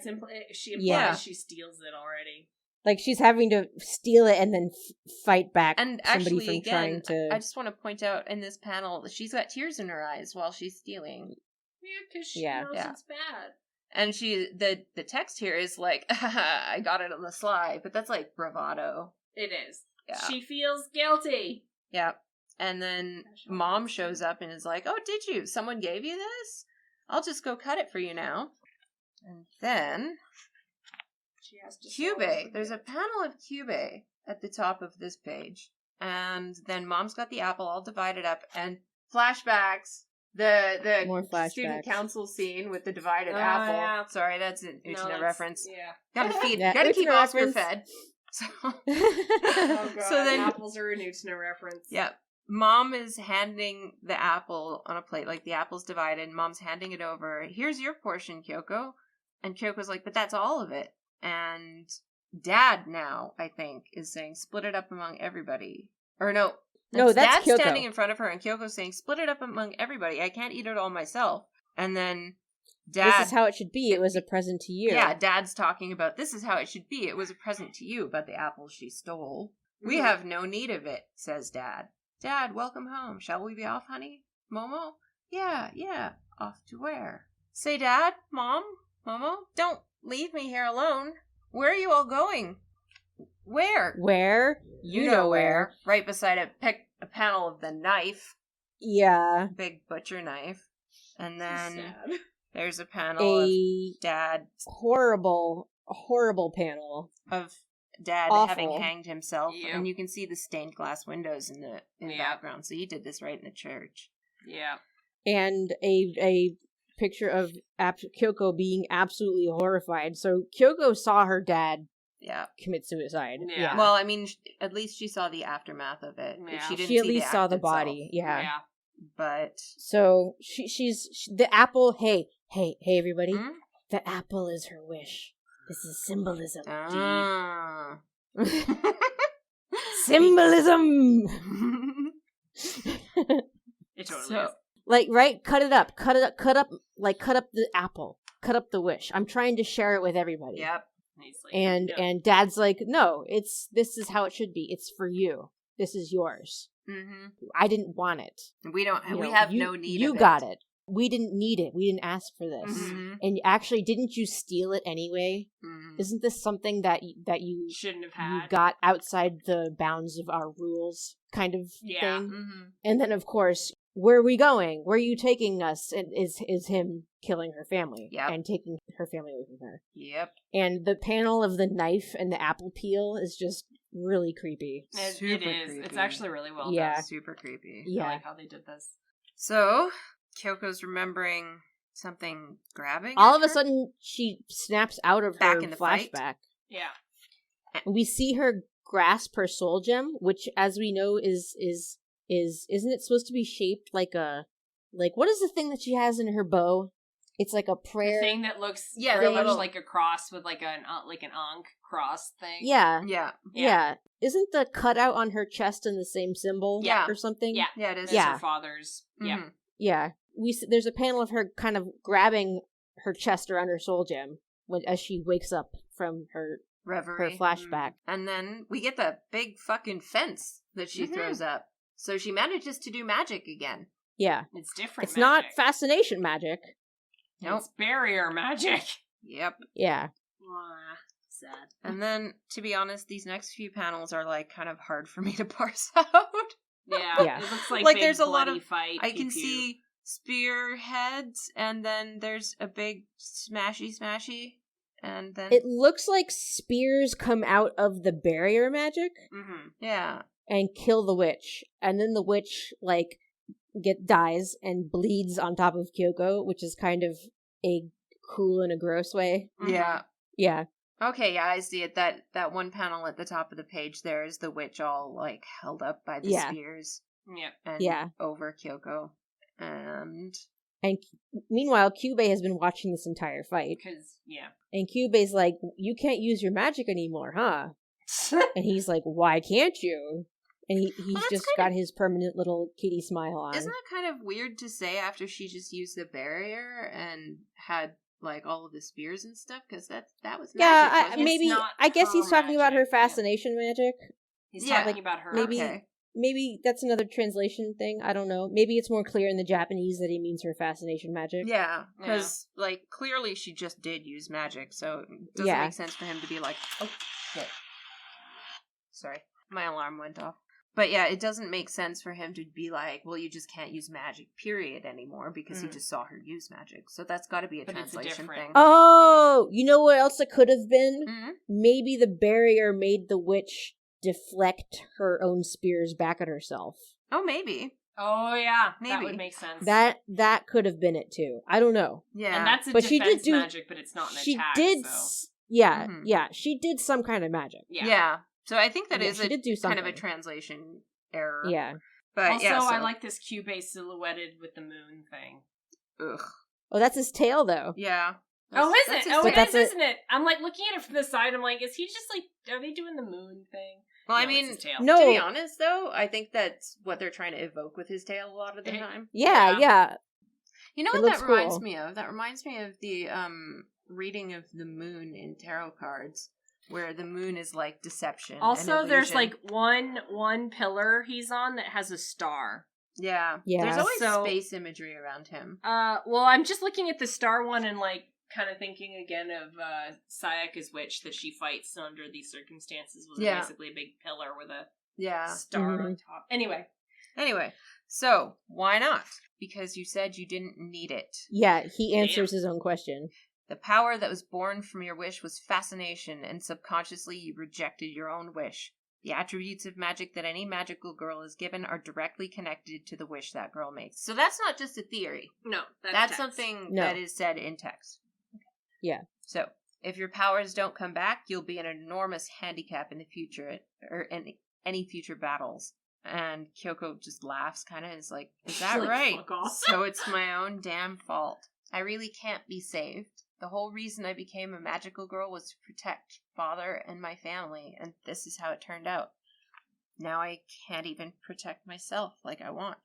she implies Yeah. she steals it already. Like she's having to steal it and then fight back And somebody actually, from again, trying to. I just want to point out in this panel that she's got tears in her eyes while she's stealing. Yeah, because she Yeah. knows Yeah. it's bad. And the text here is like, I got it on the sly, but that's like bravado. It is. Yeah. She feels guilty. Yeah. And then Mom shows up and is like, oh, did you? Someone gave you this? I'll just go cut it for you now. And then She has to Kyubey. There's a panel of Kyubey at the top of this page. And then Mom's got the apple all divided up and flashbacks. The More flashbacks. student council scene with the divided Oh, apple. yeah. Sorry, that's an Uchina reference. Yeah. Gotta feed. Yeah, Gotta keep Uchina Oscar reference. fed. So, Oh god. So then- apples are a Uchina reference. yeah. Mom is handing the apple on a plate, like the apple's divided. Mom's handing it over. Here's your portion, Kyoko. And Kyoko's like, but that's all of it. And Dad now, I think, is saying, split it up among everybody. Or no. No, that's Dad's Kyoko. standing in front of her, and Kyoko's saying, split it up among everybody. I can't eat it all myself. And then Dad... This is how it should be. It was a present to you. Yeah, Dad's talking about, this is how it should be. It was a present to you about the apple she stole. We have no need of it, says Dad. Dad, welcome home. Shall we be off, honey? Momo? Yeah. Off to where? Say, Dad, Mom, Momo, don't leave me here alone. Where are you all going? Where? Where? You know where. Right beside a panel of the knife. Yeah. Big butcher knife. And then Sad. there's a panel of A Dad horrible panel. of Dad Awful. having hanged himself, Yep. and you can see the stained glass windows in the Yep. background. So he did this right in the church. Yeah. And a picture of Kyoko being absolutely horrified. So Kyoko saw her dad Yeah. commit suicide. Yeah. Well, I mean, at least she saw the aftermath of it. Yeah. She didn't She at see the least saw act the itself. body. Yeah. But So she's the apple. Hey, everybody! Hmm? The apple is her wish. This is symbolism. Ah. Symbolism. It totally So- is. Like, right? Cut it up. Cut up the apple. Cut up the wish. I'm trying to share it with everybody. Yep. He's like, And yeah. and Dad's like, no, this is how it should be. It's for you. This is yours. Mm-hmm. I didn't want it. We don't. You we know, have you- no need. You of got it. We didn't need it. We didn't ask for this. Mm-hmm. And actually, didn't you steal it anyway? Mm-hmm. Isn't this something that you shouldn't have you had. got outside the bounds of our rules, kind of Yeah. thing? Mm-hmm. And then, of course, where are we going? Where are you taking us? And is him killing her family Yep. and taking her family away from her. Yep. And the panel of the knife and the apple peel is just really creepy. It Super is. It's creepy. actually really well Yeah. done. Super creepy. I Yeah. like how they did this. So Kyoko's remembering something grabbing. All at of a her? sudden, she snaps out of Back her in the fight? flashback. Yeah. We see her grasp her soul gem, which, as we know, is isn't it supposed to be shaped like what is the thing that she has in her bow? It's like a The prayer. thing that looks Yeah, very the much little- like a cross with like an Ankh cross thing. Yeah, Yeah. yeah. Isn't the cutout on her chest in the same symbol? Yeah. or something? Yeah. Yeah. It is. It's Yeah. her father's. Yeah. Mhm. Yeah. There's a panel of her kind of grabbing her chest around her soul gem as she wakes up from her Reverie. flashback. And then we get the big fucking fence that she Mhm. throws up. So she manages to do magic again. Yeah. It's different. It's not magic. fascination magic. Nope. It's barrier magic. Yep. Yeah. Sad. And then, to be honest, these next few panels are like kind of hard for me to parse out. Yeah. Yeah. It looks like, Like, big there's a lot bloody of- fight. I can pew-pew. see spearheads, and then there's a big smashy, and then It looks like spears come out of the barrier magic Mhm. yeah, and kill the witch. And then the witch, dies and bleeds on top of Kyoko, which is kind of a cool and a gross way. Mhm. yeah. Yeah. Okay, yeah, I see it. That one panel at the top of the page there is the witch all like held up by the Yeah. spears Yep. and Yeah. over Kyoko, and And meanwhile, Kyubey has been watching this entire fight. Because, yeah. And Kyubey's like, you can't use your magic anymore, huh? And he's like, why can't you? And he's that's just kind got his permanent little kitty smile on. isn't that kind of weird to say after she just used the barrier and had like all of the spears and stuff? Because that was Yeah, magic, wasn't it? maybe. not I guess her he's talking about her magic, yeah. fascination magic. He's Yeah. talking about her. Maybe- Okay. Maybe that's another translation thing. I don't know. Maybe it's more clear in the Japanese that he means her fascination magic. Yeah, because like clearly she just did use magic, so it doesn't Yeah. make sense for him to be like, oh shit. Sorry, my alarm went off. But yeah, it doesn't make sense for him to be like, well, you just can't use magic, period, anymore, because he just saw her use magic. So that's got to be a translation thing. Oh, you know what else it could have been? Mm-hmm. Maybe the barrier made the witch deflect her own spears back at herself. Oh, maybe. Oh, yeah. Maybe. That would make sense. That could have been it, too. I don't know. Yeah. And that's a but defense she did do, magic, but it's not an attack, so... Yeah, yeah. She did some kind of magic. Yeah. So I think that is she did do kind of a translation error. Yeah. But also, yeah, I like this Cubase silhouetted with the moon thing. Ugh. Oh, that's his tail, though. Yeah. Is it? Oh, it is, isn't it? I'm like looking at it from the side. I'm like, is he just like, are they doing the moon thing? Well, no, I mean, no. To be honest, though, I think that's what they're trying to evoke with his tail a lot of the time. Yeah. You know It what that looks reminds cool. me of? That reminds me of the reading of the moon in tarot cards, where the moon is like deception. Also, and there's illusion. like one pillar he's on that has a star. Yeah. Yeah. There's always space imagery around him. Well, I'm just looking at the star one and like kind of thinking again of Sayaka's witch that she fights under these circumstances was basically a big pillar with a star on top. Anyway, so why not? Because you said you didn't need it. Yeah, he answers his own question. The power that was born from your wish was fascination, and subconsciously you rejected your own wish. The attributes of magic that any magical girl is given are directly connected to the wish that girl makes. So that's not just a theory. No, that's something that is said in text. Yeah. So, if your powers don't come back, you'll be an enormous handicap in the future, or in any future battles. And Kyoko just laughs, kind of, is like, is that like, right? Fuck off. So it's my own damn fault. I really can't be saved. The whole reason I became a magical girl was to protect father and my family, and this is how it turned out. Now I can't even protect myself like I want.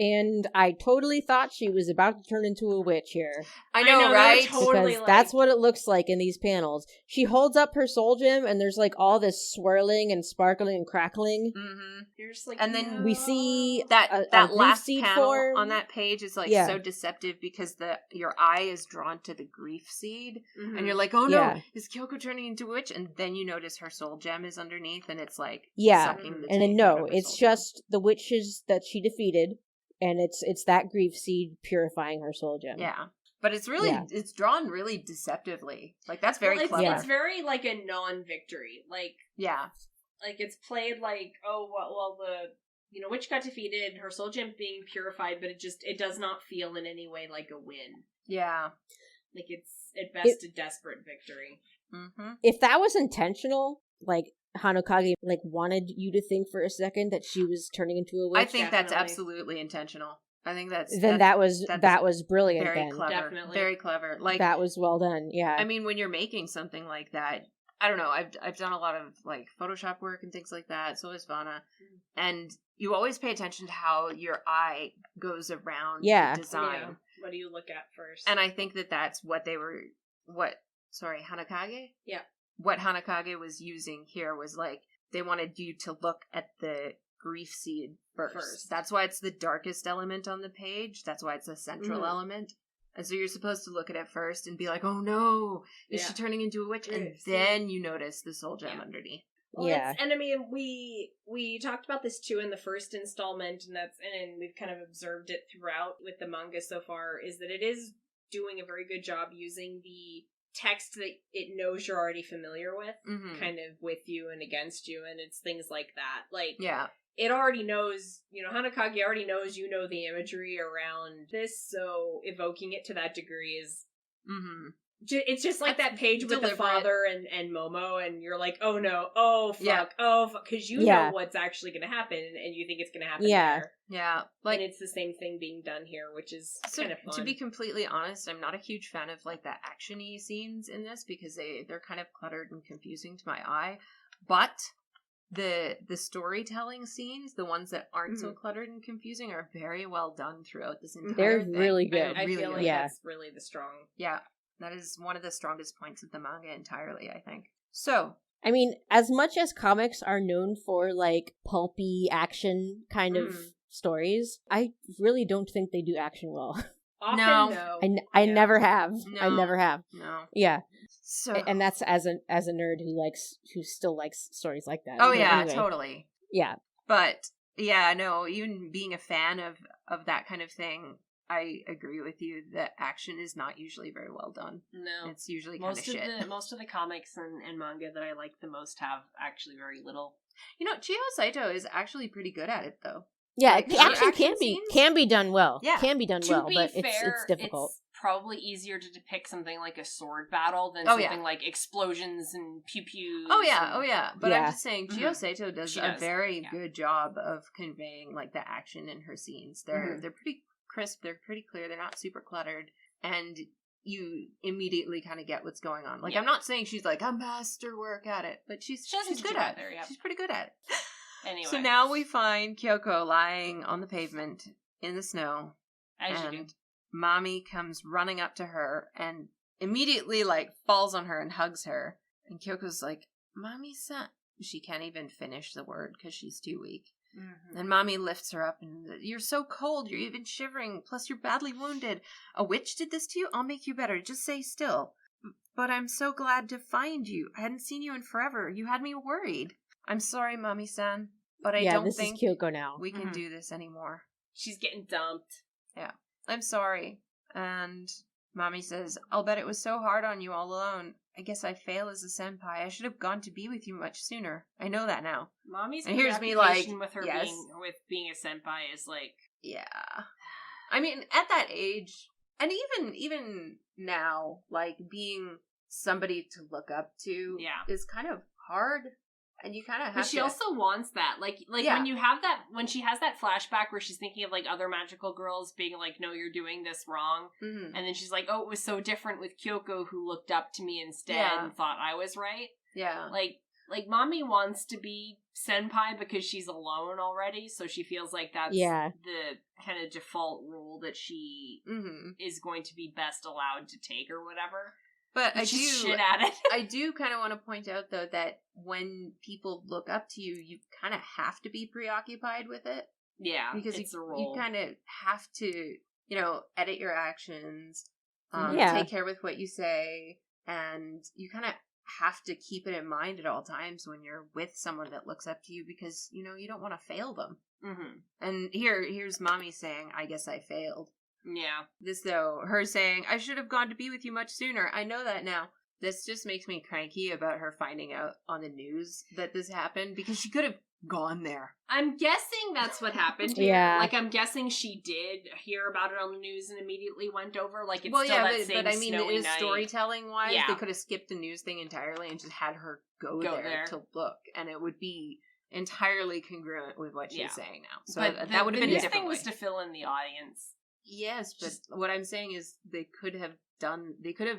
And I totally thought she was about to turn into a witch here. I know, right? Totally because that's what it looks like in these panels. She holds up her soul gem, and there's like all this swirling and sparkling and crackling. Mm-hmm. You're just like, and then we see that a last seed panel form on that page is like so deceptive because your eye is drawn to the grief seed, and you're like, oh no, is Kyoko turning into a witch? And then you notice her soul gem is underneath, and it's like sucking the and then tape no, out of her it's soul gem. just the witches that she defeated. And it's that grief seed purifying her soul gem. Yeah. But it's really, it's drawn really deceptively. Like, that's very clever. It's very, like, a non-victory. Like, like, it's played like, oh, well, the, witch got defeated, her soul gem being purified, but it does not feel in any way like a win. Yeah. Like, it's, at best, a desperate victory. Mm-hmm. If that was intentional, like, Hanokage wanted you to think for a second that she was turning into a witch. I think that's absolutely intentional. I think that was brilliant. Very clever. Definitely. Very clever. Like, that was well done. Yeah. I mean, when you're making something like that, I don't know. I've done a lot of like Photoshop work and things like that. So is Vana, and you always pay attention to how your eye goes around the design. Yeah. What do you look at first? And I think that's what they were. Hanokage? Yeah. What Hanokage was using here was like they wanted you to look at the grief seed first. That's why it's the darkest element on the page. That's why it's a central element. And so you're supposed to look at it first and be like, oh no, is she turning into a witch? And then you notice the soul gem underneath. Well, and I mean, we talked about this too in the first installment, and we've kind of observed it throughout with the manga so far, is that it is doing a very good job using the text that it knows you're already familiar with, kind of with you and against you, and it's things like that. Like, it already knows, Hanokage already knows the imagery around this, so evoking it to that degree is... It's just like that page with the father and Momo, and you're like, oh no, oh fuck, because you know what's actually going to happen, and you think it's going to happen there. Yeah, like, and it's the same thing being done here, which is kind of fun. To be completely honest, I'm not a huge fan of like the action-y scenes in this because they're kind of cluttered and confusing to my eye. But the storytelling scenes, the ones that aren't so cluttered and confusing, are very well done throughout this entire thing. They're really good. I feel like that's really the strong. Yeah. That is one of the strongest points of the manga entirely, I think. So, I mean, as much as comics are known for, like, pulpy action kind of stories, I really don't think they do action well. Often, no. I never have. No. I never have. No. Yeah. So, and that's as a nerd who still likes stories like that. Oh, yeah, anyway. Totally. Yeah. But yeah, no, even being a fan of that kind of thing, I agree with you that action is not usually very well done. No. It's usually kind of shit. Most of the comics and manga that I like the most have actually very little. You know, Chiho Saito is actually pretty good at it, though. Yeah, Like, the her action action can be done well. Yeah. Can be done To well, be but fair, it's difficult. It's probably easier to depict something like a sword battle than Oh, yeah. something like explosions and pew-pews. Oh yeah. But I'm Yeah. just saying, Chiho Saito does She a does, very yeah. good job of conveying like the action in her scenes. They're pretty crisp. They're pretty clear. They're not super cluttered, and you immediately kind of get what's going on. Like, Yeah. I'm not saying she's like a masterwork at it, but she's good at it. Yeah. She's pretty good at it. Anyway. So now we find Kyoko lying on the pavement in the snow, As you do. and Mommy comes running up to her and immediately like falls on her and hugs her. And Kyoko's like, "Mommy-san." She can't even finish the word because she's too weak. Mm-hmm. And Mommy lifts her up and, "You're so cold, you're even shivering, plus you're badly wounded. A witch did this to you? I'll make you better, just stay still. But I'm so glad to find you. I hadn't seen you in forever. You had me worried. I'm sorry, Mommy-san, but I don't this think is Kyoko now. we can do this anymore. She's getting dumped. I'm sorry." And Mommy says, "I'll bet it was so hard on you all alone. I guess I fail as a senpai. I should have gone to be with you much sooner. I know that now." Mommy's And here's me like, preoccupation with her yes. being a senpai is like, Yeah. I mean, at that age, and even now, like, being somebody to look up to Yeah. is kind of hard. And you kind of have but she to... also wants that. Like Yeah. when she has that flashback where she's thinking of like other magical girls being like, "No, you're doing this wrong," Mhm. and then she's like, "Oh, it was so different with Kyoko who looked up to me instead Yeah. and thought I was right." Yeah. Like Mommy wants to be senpai because she's alone already, so she feels like that's Yeah. the kind of default rule that she Mm-hmm. is going to be best allowed to take or whatever. But But she's shit at it. I do kind of want to point out, though, that when people look up to you, you kind of have to be preoccupied with it. Yeah, Because it's a you role. kind of have to, edit your actions, Yeah. take care with what you say, and you kind of have to keep it in mind at all times when you're with someone that looks up to you because, you don't want to fail them. Mm-hmm. And here's Mommy saying, "I guess I failed." Yeah. This, though, her saying, "I should have gone to be with you much sooner. I know that now." This just makes me cranky about her finding out on the news that this happened because she could have gone there. I'm guessing that's what happened here. Yeah. Like, I'm guessing she did hear about it on the news and immediately went over. Like, it's Well, still yeah, that same but I mean, snowy it is night. storytelling-wise, Yeah. they could have skipped the news thing entirely and just had her go there to look, and it would be entirely congruent with what she's Yeah. saying now. So But that would have been a news different thing was way. to fill in the audience. Yes, but what I'm saying is they could have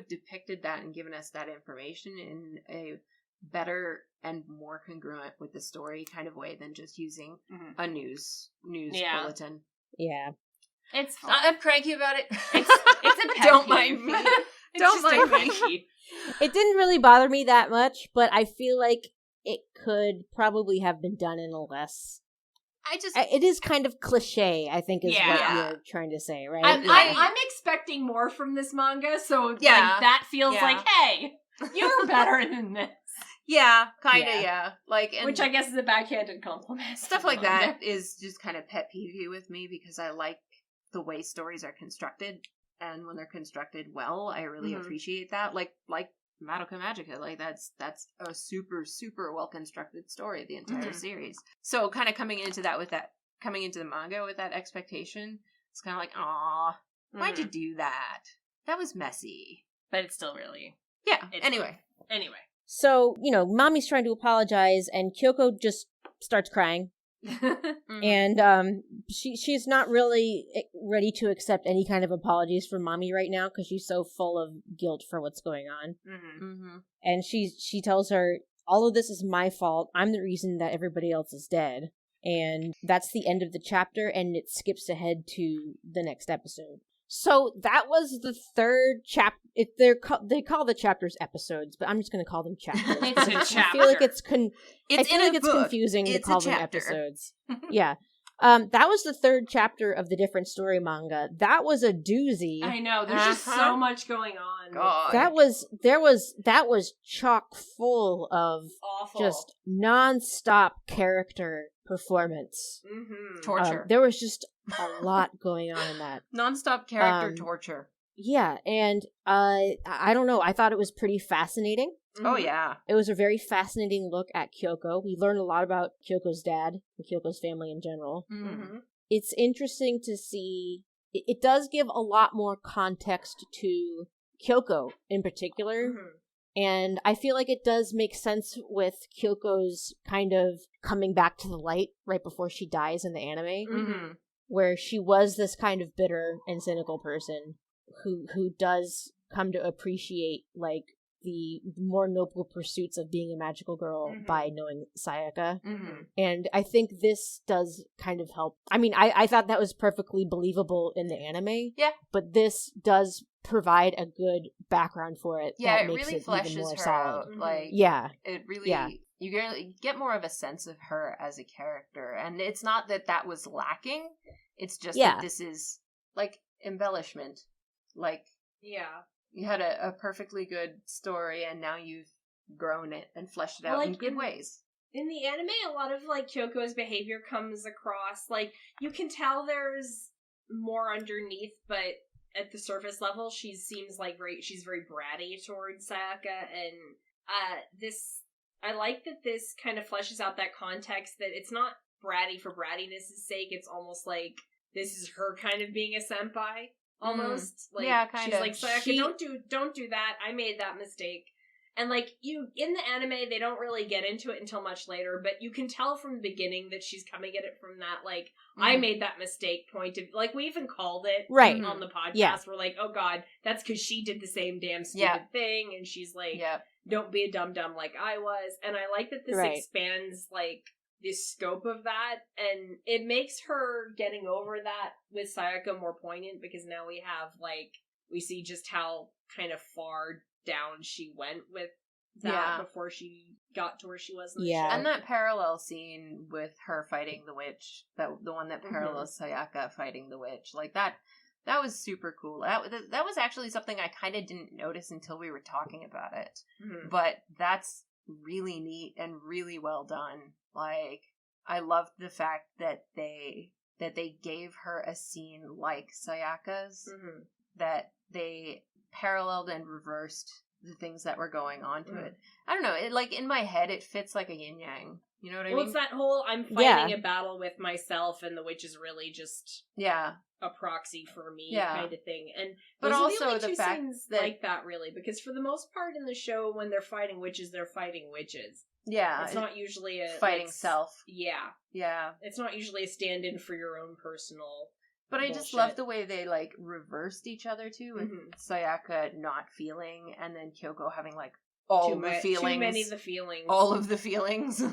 depicted that and given us that information in a better and more congruent with the story kind of way than just using Mhm. a news Yeah. bulletin. Yeah. It's fine. I'm cranky about it. It's a pet Don't peeve. mind me. It's Don't just a mind pet me. peeve. It didn't really bother me that much, but I feel like it could probably have been done in a less... It is kind of cliche, I think, is what Yeah. you're trying to say, right? I'm expecting more from this manga, so Yeah. like that feels Yeah. like, hey, you're better than this. Yeah, kind of, Yeah. yeah. Like, and Which I guess is a backhanded compliment. stuff like that is just kind of pet peeve with me because I like the way stories are constructed, and when they're constructed well, I really Mhm. appreciate that. Like Madoka Magica, like that's a super super well constructed story, the entire Mhm. series. So kind of coming into the manga with that expectation, it's kind of like, aw, why'd you do that? That was messy. But it's still really. Yeah. It's Anyway. So, Mommy's trying to apologize, and Kyoko just starts crying. Mhm. And she's not really ready to accept any kind of apologies from Mommy right now because she's so full of guilt for what's going on. Mm-hmm. Mm-hmm. And she tells her, all of this is my fault. I'm the reason that everybody else is dead. And that's the end of the chapter, and it skips ahead to the next episode. So that was the third chapter. They call the chapters episodes, but I'm just going to call them chapters. It's a I chapter. feel like it's in a book. confusing to It's a call them chapter. episodes. Yeah. That was the third chapter of the Different Story manga. That was a doozy. I know. There's just so much going on. God. That was chock full of Awful. just non-stop character performance. Torture. There was just a lot going on in that. Non-stop character torture. Yeah, and I don't know. I thought it was pretty fascinating. Oh, yeah. It was a very fascinating look at Kyoko. We learned a lot about Kyoko's dad and Kyoko's family in general. It's interesting to see. It does give a lot more context to Kyoko in particular. And I feel like it does make sense with Kyoko's kind of coming back to the light right before she dies in the anime, where she was this kind of bitter and cynical person who does come to appreciate, like, the more noble pursuits of being a magical girl by knowing Sayaka. And I think this does kind of help. I mean, I thought that was perfectly believable in the anime. Yeah. But this does provide a good background for it. Yeah, that it makes really it fleshes even more her solid. out. Like, yeah. It really, you get more of a sense of her as a character. And it's not that was lacking. It's just that this is, like, embellishment. Like, you had a perfectly good story, and now you've grown it and fleshed it out in good ways. In the anime, a lot of, like, Kyoko's behavior comes across, like, you can tell there's more underneath, but at the surface level, she seems like she's very bratty towards Sayaka, and I like that this kind of fleshes out that context, that it's not bratty for brattiness' sake, it's almost like this is her kind of being a senpai. Almost. Like, yeah, kind she's of. like, Sayaka, don't do that. I made that mistake. And, like, in the anime, they don't really get into it until much later, but you can tell from the beginning that she's coming at it from that, like, I made that mistake point of, like, we even called it on the podcast. Yeah. We're like, oh god, that's because she did the same damn stupid thing, and she's like, don't be a dum-dum like I was. And I like that this expands, like, the scope of that, and it makes her getting over that with Sayaka more poignant, because now we have, like, we see just how kind of far down she went with that before she got to where she was in the show. And that parallel scene with her fighting the witch, the one that parallels Sayaka fighting the witch, like, that was super cool. That was actually something I kind of didn't notice until we were talking about it. But that's really neat and really well done. Like, I loved the fact that they gave her a scene like Sayaka's, that they paralleled and reversed the things that were going on to it. I don't know, it, like, in my head, it fits like a yin-yang. You know what I mean? Well, it's that whole, I'm fighting a battle with myself, and the witch is really just a proxy for me kind of thing. And but also the fact that, like that, really, because for the most part in the show, when they're fighting witches, they're fighting witches. Yeah. It's not usually a... fighting self. Yeah. Yeah. It's not usually a stand-in for your own personal... But I just love the way they, like, reversed each other, too, with Sayaka not feeling, and then Kyoko having, like, all the feelings. Too many of the feelings. All of the feelings.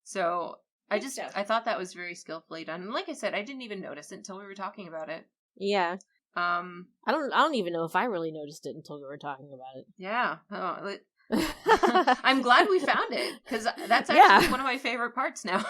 So, I thought that was very skillfully done. And like I said, I didn't even notice it until we were talking about it. Yeah. I don't even know if I really noticed it until we were talking about it. Yeah. I'm glad we found it, because that's actually one of my favorite parts now.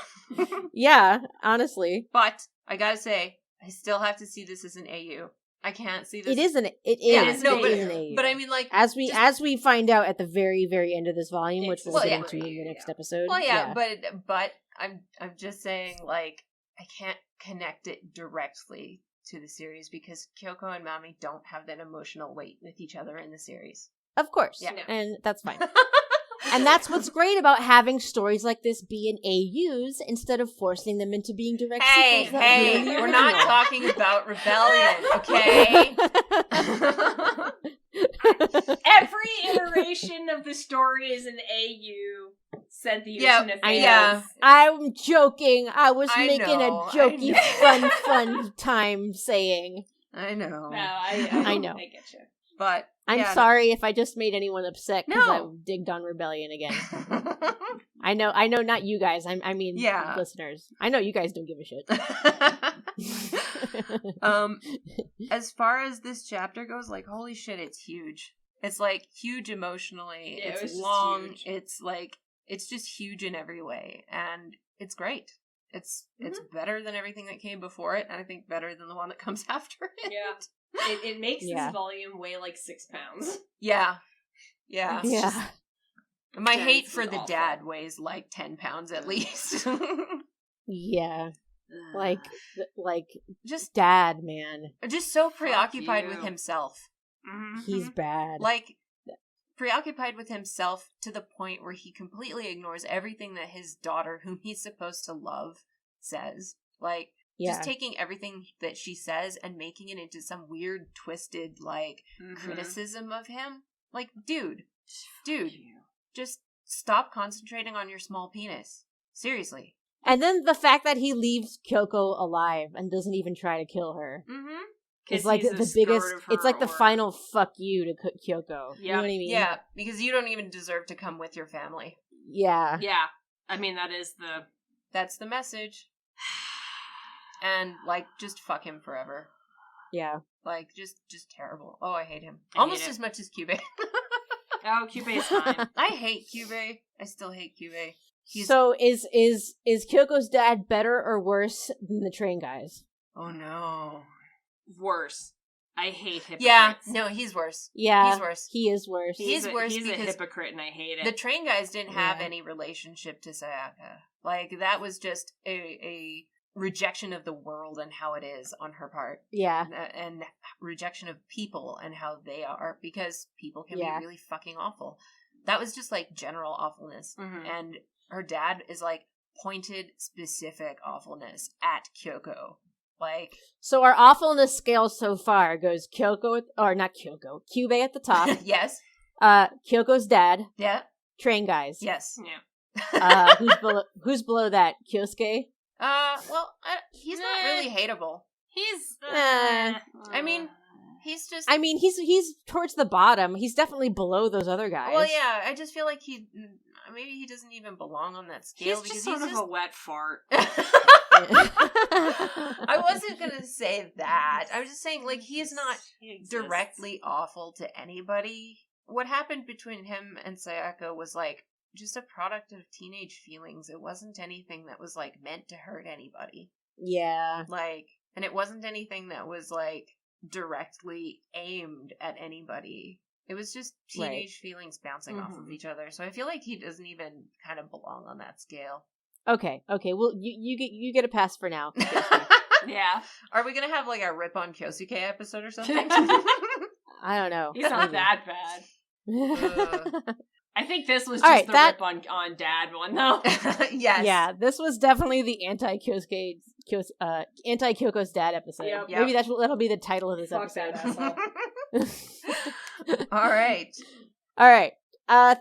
Yeah, honestly. But, I gotta say, I still have to see this as an AU. I can't see this. It is an AU. But I mean, like, as we find out at the very, very end of this volume, which we'll get into in the next episode. Well, yeah, but I'm just saying, like, I can't connect it directly to the series because Kyoko and Mami don't have that emotional weight with each other in the series. Of course, and that's fine. And that's what's great about having stories like this be in AUs instead of forcing them into being direct sequels. Hey, we're not talking about Rebellion, okay? Every iteration of the story is an AU, said the Usinna fans. Yeah. I'm joking. I was making a jokey, fun time saying. I know. No, I know. I get you. But I'm sorry if I just made anyone upset because I digged on Rebellion again. I know, not you guys. I mean, listeners. I know you guys don't give a shit. As far as this chapter goes, like, holy shit, it's huge. It's, like, huge emotionally. Yeah, it's long. It's, like, it's just huge in every way. And it's great. It's better than everything that came before it, and I think better than the one that comes after it. Yeah. It makes this volume weigh like 6 pounds. Yeah. Yeah. My hate for the awful. dad weighs like 10 pounds at least. Yeah. Like Just dad, man. just so preoccupied you. with himself. He's bad. Like preoccupied with himself to the point where he completely ignores everything that his daughter, whom he's supposed to love, says. Like just taking everything that she says and making it into some weird twisted like criticism of him. Like, dude, just stop concentrating on your small penis. Seriously. And then the fact that he leaves Kyoko alive and doesn't even try to kill her. It's like the biggest. It's like the final fuck you to Kyoko. You know what I mean? Yeah, because you don't even deserve to come with your family. Yeah. Yeah. I mean, that's the message. And like, just fuck him forever. Yeah. Like, just terrible. Oh, I hate him. Almost as much as Kyubey. Oh, Kyubey's fine. I hate Kyubey. I still hate Kyubey. So is Kyoko's dad better or worse than the train guys? Oh no. Worse. I hate hypocrites. Yeah, no, he's worse. Yeah, he's worse. He is worse. He's worse He's a because hypocrite, and I hate it. the train guys didn't have any relationship to Sayaka. Like, that was just a rejection of the world and how it is on her part. Yeah. And rejection of people and how they are, because people can be really fucking awful. That was just like general awfulness. And her dad is like pointed, specific awfulness at Kyoko. Like, so our awfulness scale so far goes Kyubey at the top. yes. Kyoko's dad. Yeah. Train guys. Yes. Yeah. Who's below that? Kyosuke? Well, he's not really hateable. He's. I mean, he's just. I mean, he's towards the bottom. He's definitely below those other guys. Well, yeah. I just feel like maybe he doesn't even belong on that scale. He's just sort of a wet fart. I wasn't gonna say that. I was just saying, like, he is not directly awful to anybody. What happened between him and Sayaka was like just a product of teenage feelings. It wasn't anything that was like meant to hurt anybody. Yeah. Like, and it wasn't anything that was like directly aimed at anybody. It was just teenage feelings bouncing off of each other. So I feel like he doesn't even kind of belong on that scale. Okay. Well, you get a pass for now. Yeah. Are we gonna have like a rip on Kyosuke episode or something? I don't know. He's not that bad. I think this was All just right, rip on Dad one though. Yes. Yeah, this was definitely the anti-Kyoko's dad episode. Yep. Maybe that'll be the title of this Fuck episode. that asshole. All right. All right.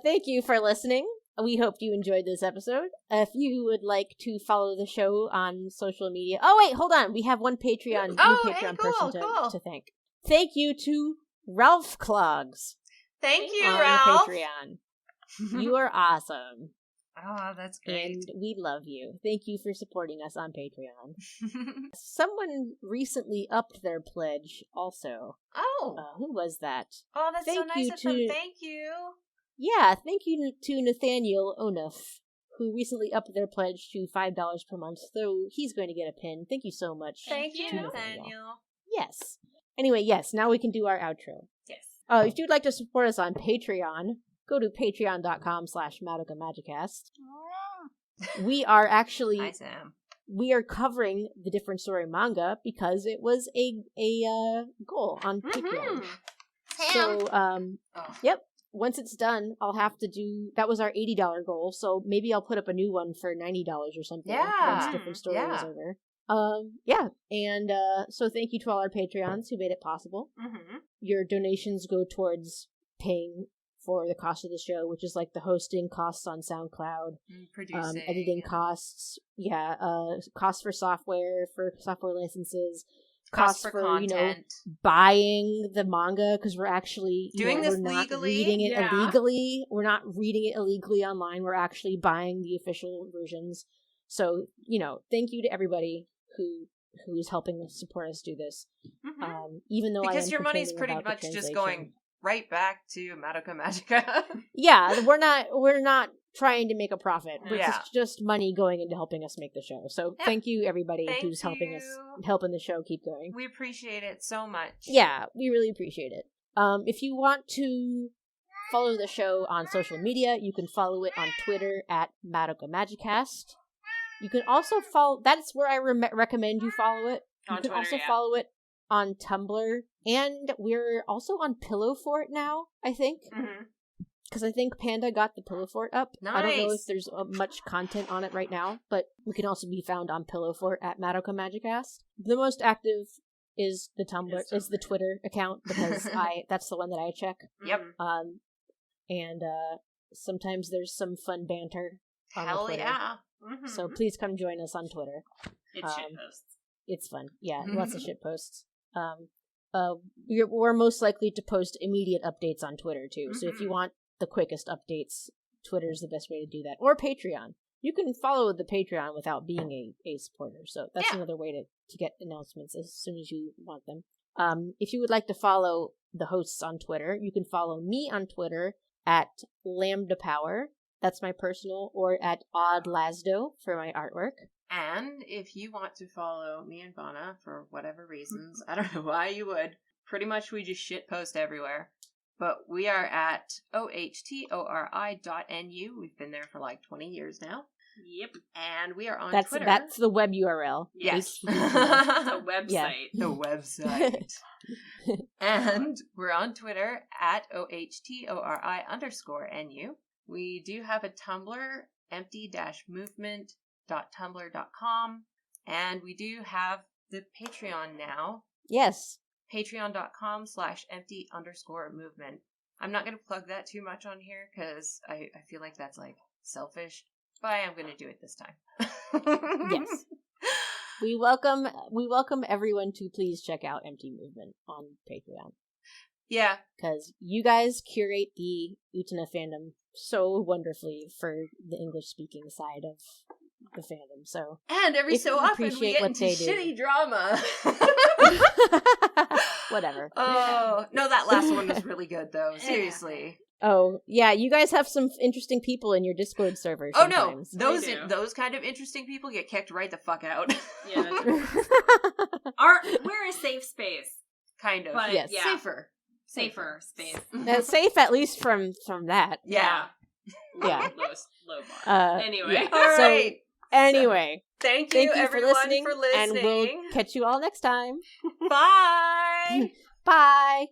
Thank you for listening. We hope you enjoyed this episode. If you would like to follow the show on social media. Oh, wait, hold on. We have one Patreon, person to thank. Thank you to Ralph Clogs. Thank you, on Ralph. Patreon. You are awesome. Oh, that's great. And we love you. Thank you for supporting us on Patreon. Someone recently upped their pledge also. Oh. Who was that? Oh, that's so nice of them. Thank you. Yeah, thank you to Nathaniel Onuff, who recently upped their pledge to $5 per month, so he's going to get a pin. Thank you so much. Thank you, to Nathaniel. Yes. Anyway, yes, now we can do our outro. Yes. If you'd like to support us on Patreon, go to patreon.com/MadokaMagicast. We are actually... Hi, Sam. We are covering the Different Story manga because it was a goal on Patreon. So, yep. Once it's done, I'll have to do... That was our $80 goal, so maybe I'll put up a new one for $90 or something. Yeah. Once Different Story is over. Yeah. And so thank you to all our Patreons who made it possible. Your donations go towards paying for the cost of the show, which is like the hosting costs on SoundCloud, producing, editing costs, costs for software licenses, costs for content. Buying the manga, because we're actually doing this we're not legally. Reading it illegally. We're not reading it illegally online. We're actually buying the official versions. So thank you to everybody who's helping us support us do this. Even though because your money's pretty much just going right back to Madoka Magica. Yeah, we're not trying to make a profit. It's just money going into helping us make the show. So thank you everybody who's helping the show keep going. We appreciate it so much. Yeah, we really appreciate it. If you want to follow the show on social media, you can follow it on Twitter at Madoka Magicast. You can also follow. That's where I recommend you follow it. You On can Twitter, also yeah. follow it on Tumblr, and we're also on Pillow Fort now. I think Mm-hmm. because I think Panda got the Pillow Fort up. I don't know Nice. if there's much content on it right now, but we can also be found on Pillow Fort at Madoka Magicast. The most active is the Tumblr, is the Twitter account because that's the one that I check. Yep. And sometimes there's some fun banter on Hell Twitter. yeah. Mm-hmm. So please come join us on Twitter. It's shitposts. It's fun. Yeah, lots of shit posts. We're most likely to post immediate updates on Twitter too. So if you want the quickest updates, Twitter's the best way to do that. Or Patreon. You can follow the Patreon without being a supporter. So that's another way to get announcements as soon as you want them. If you would like to follow the hosts on Twitter, you can follow me on Twitter at Lambda Power. That's my personal, or at Odd Lasdo for my artwork. And if you want to follow me and Vana for whatever reasons, I don't know why you would. Pretty much we just shitpost everywhere. But we are at ohtori.nu. We've been there for like 20 years now. Yep. And we are on Twitter. That's the web URL. Yes. It's a website. The website. And we're on Twitter at ohtori_nu. We do have a Tumblr, empty-movement.tumblr.com. And we do have the Patreon now. Yes. Patreon.com/empty_movement. I'm not going to plug that too much on here because I feel like that's like selfish. But I am going to do it this time. Yes. We welcome everyone to please check out Empty Movement on Patreon. Yeah. Because you guys curate the Utena fandom so wonderfully for the English-speaking side of the fandom. So, and every if so you often we appreciate get what into they do. shitty drama. Whatever. Oh, no, that last one was really good, though. Seriously. Oh, yeah, you guys have some interesting people in your Discord server Oh, no. sometimes. Those kind of interesting people get kicked right the fuck out. Yeah, that's true. We're a safe space. Kind of. But, Yes. yeah. Safer space. Safe at least from that. Yeah. Yeah. Low bar. Anyway. Yeah. All So, right. Anyway, Thank you everyone for listening, and we'll catch you all next time. Bye. Bye.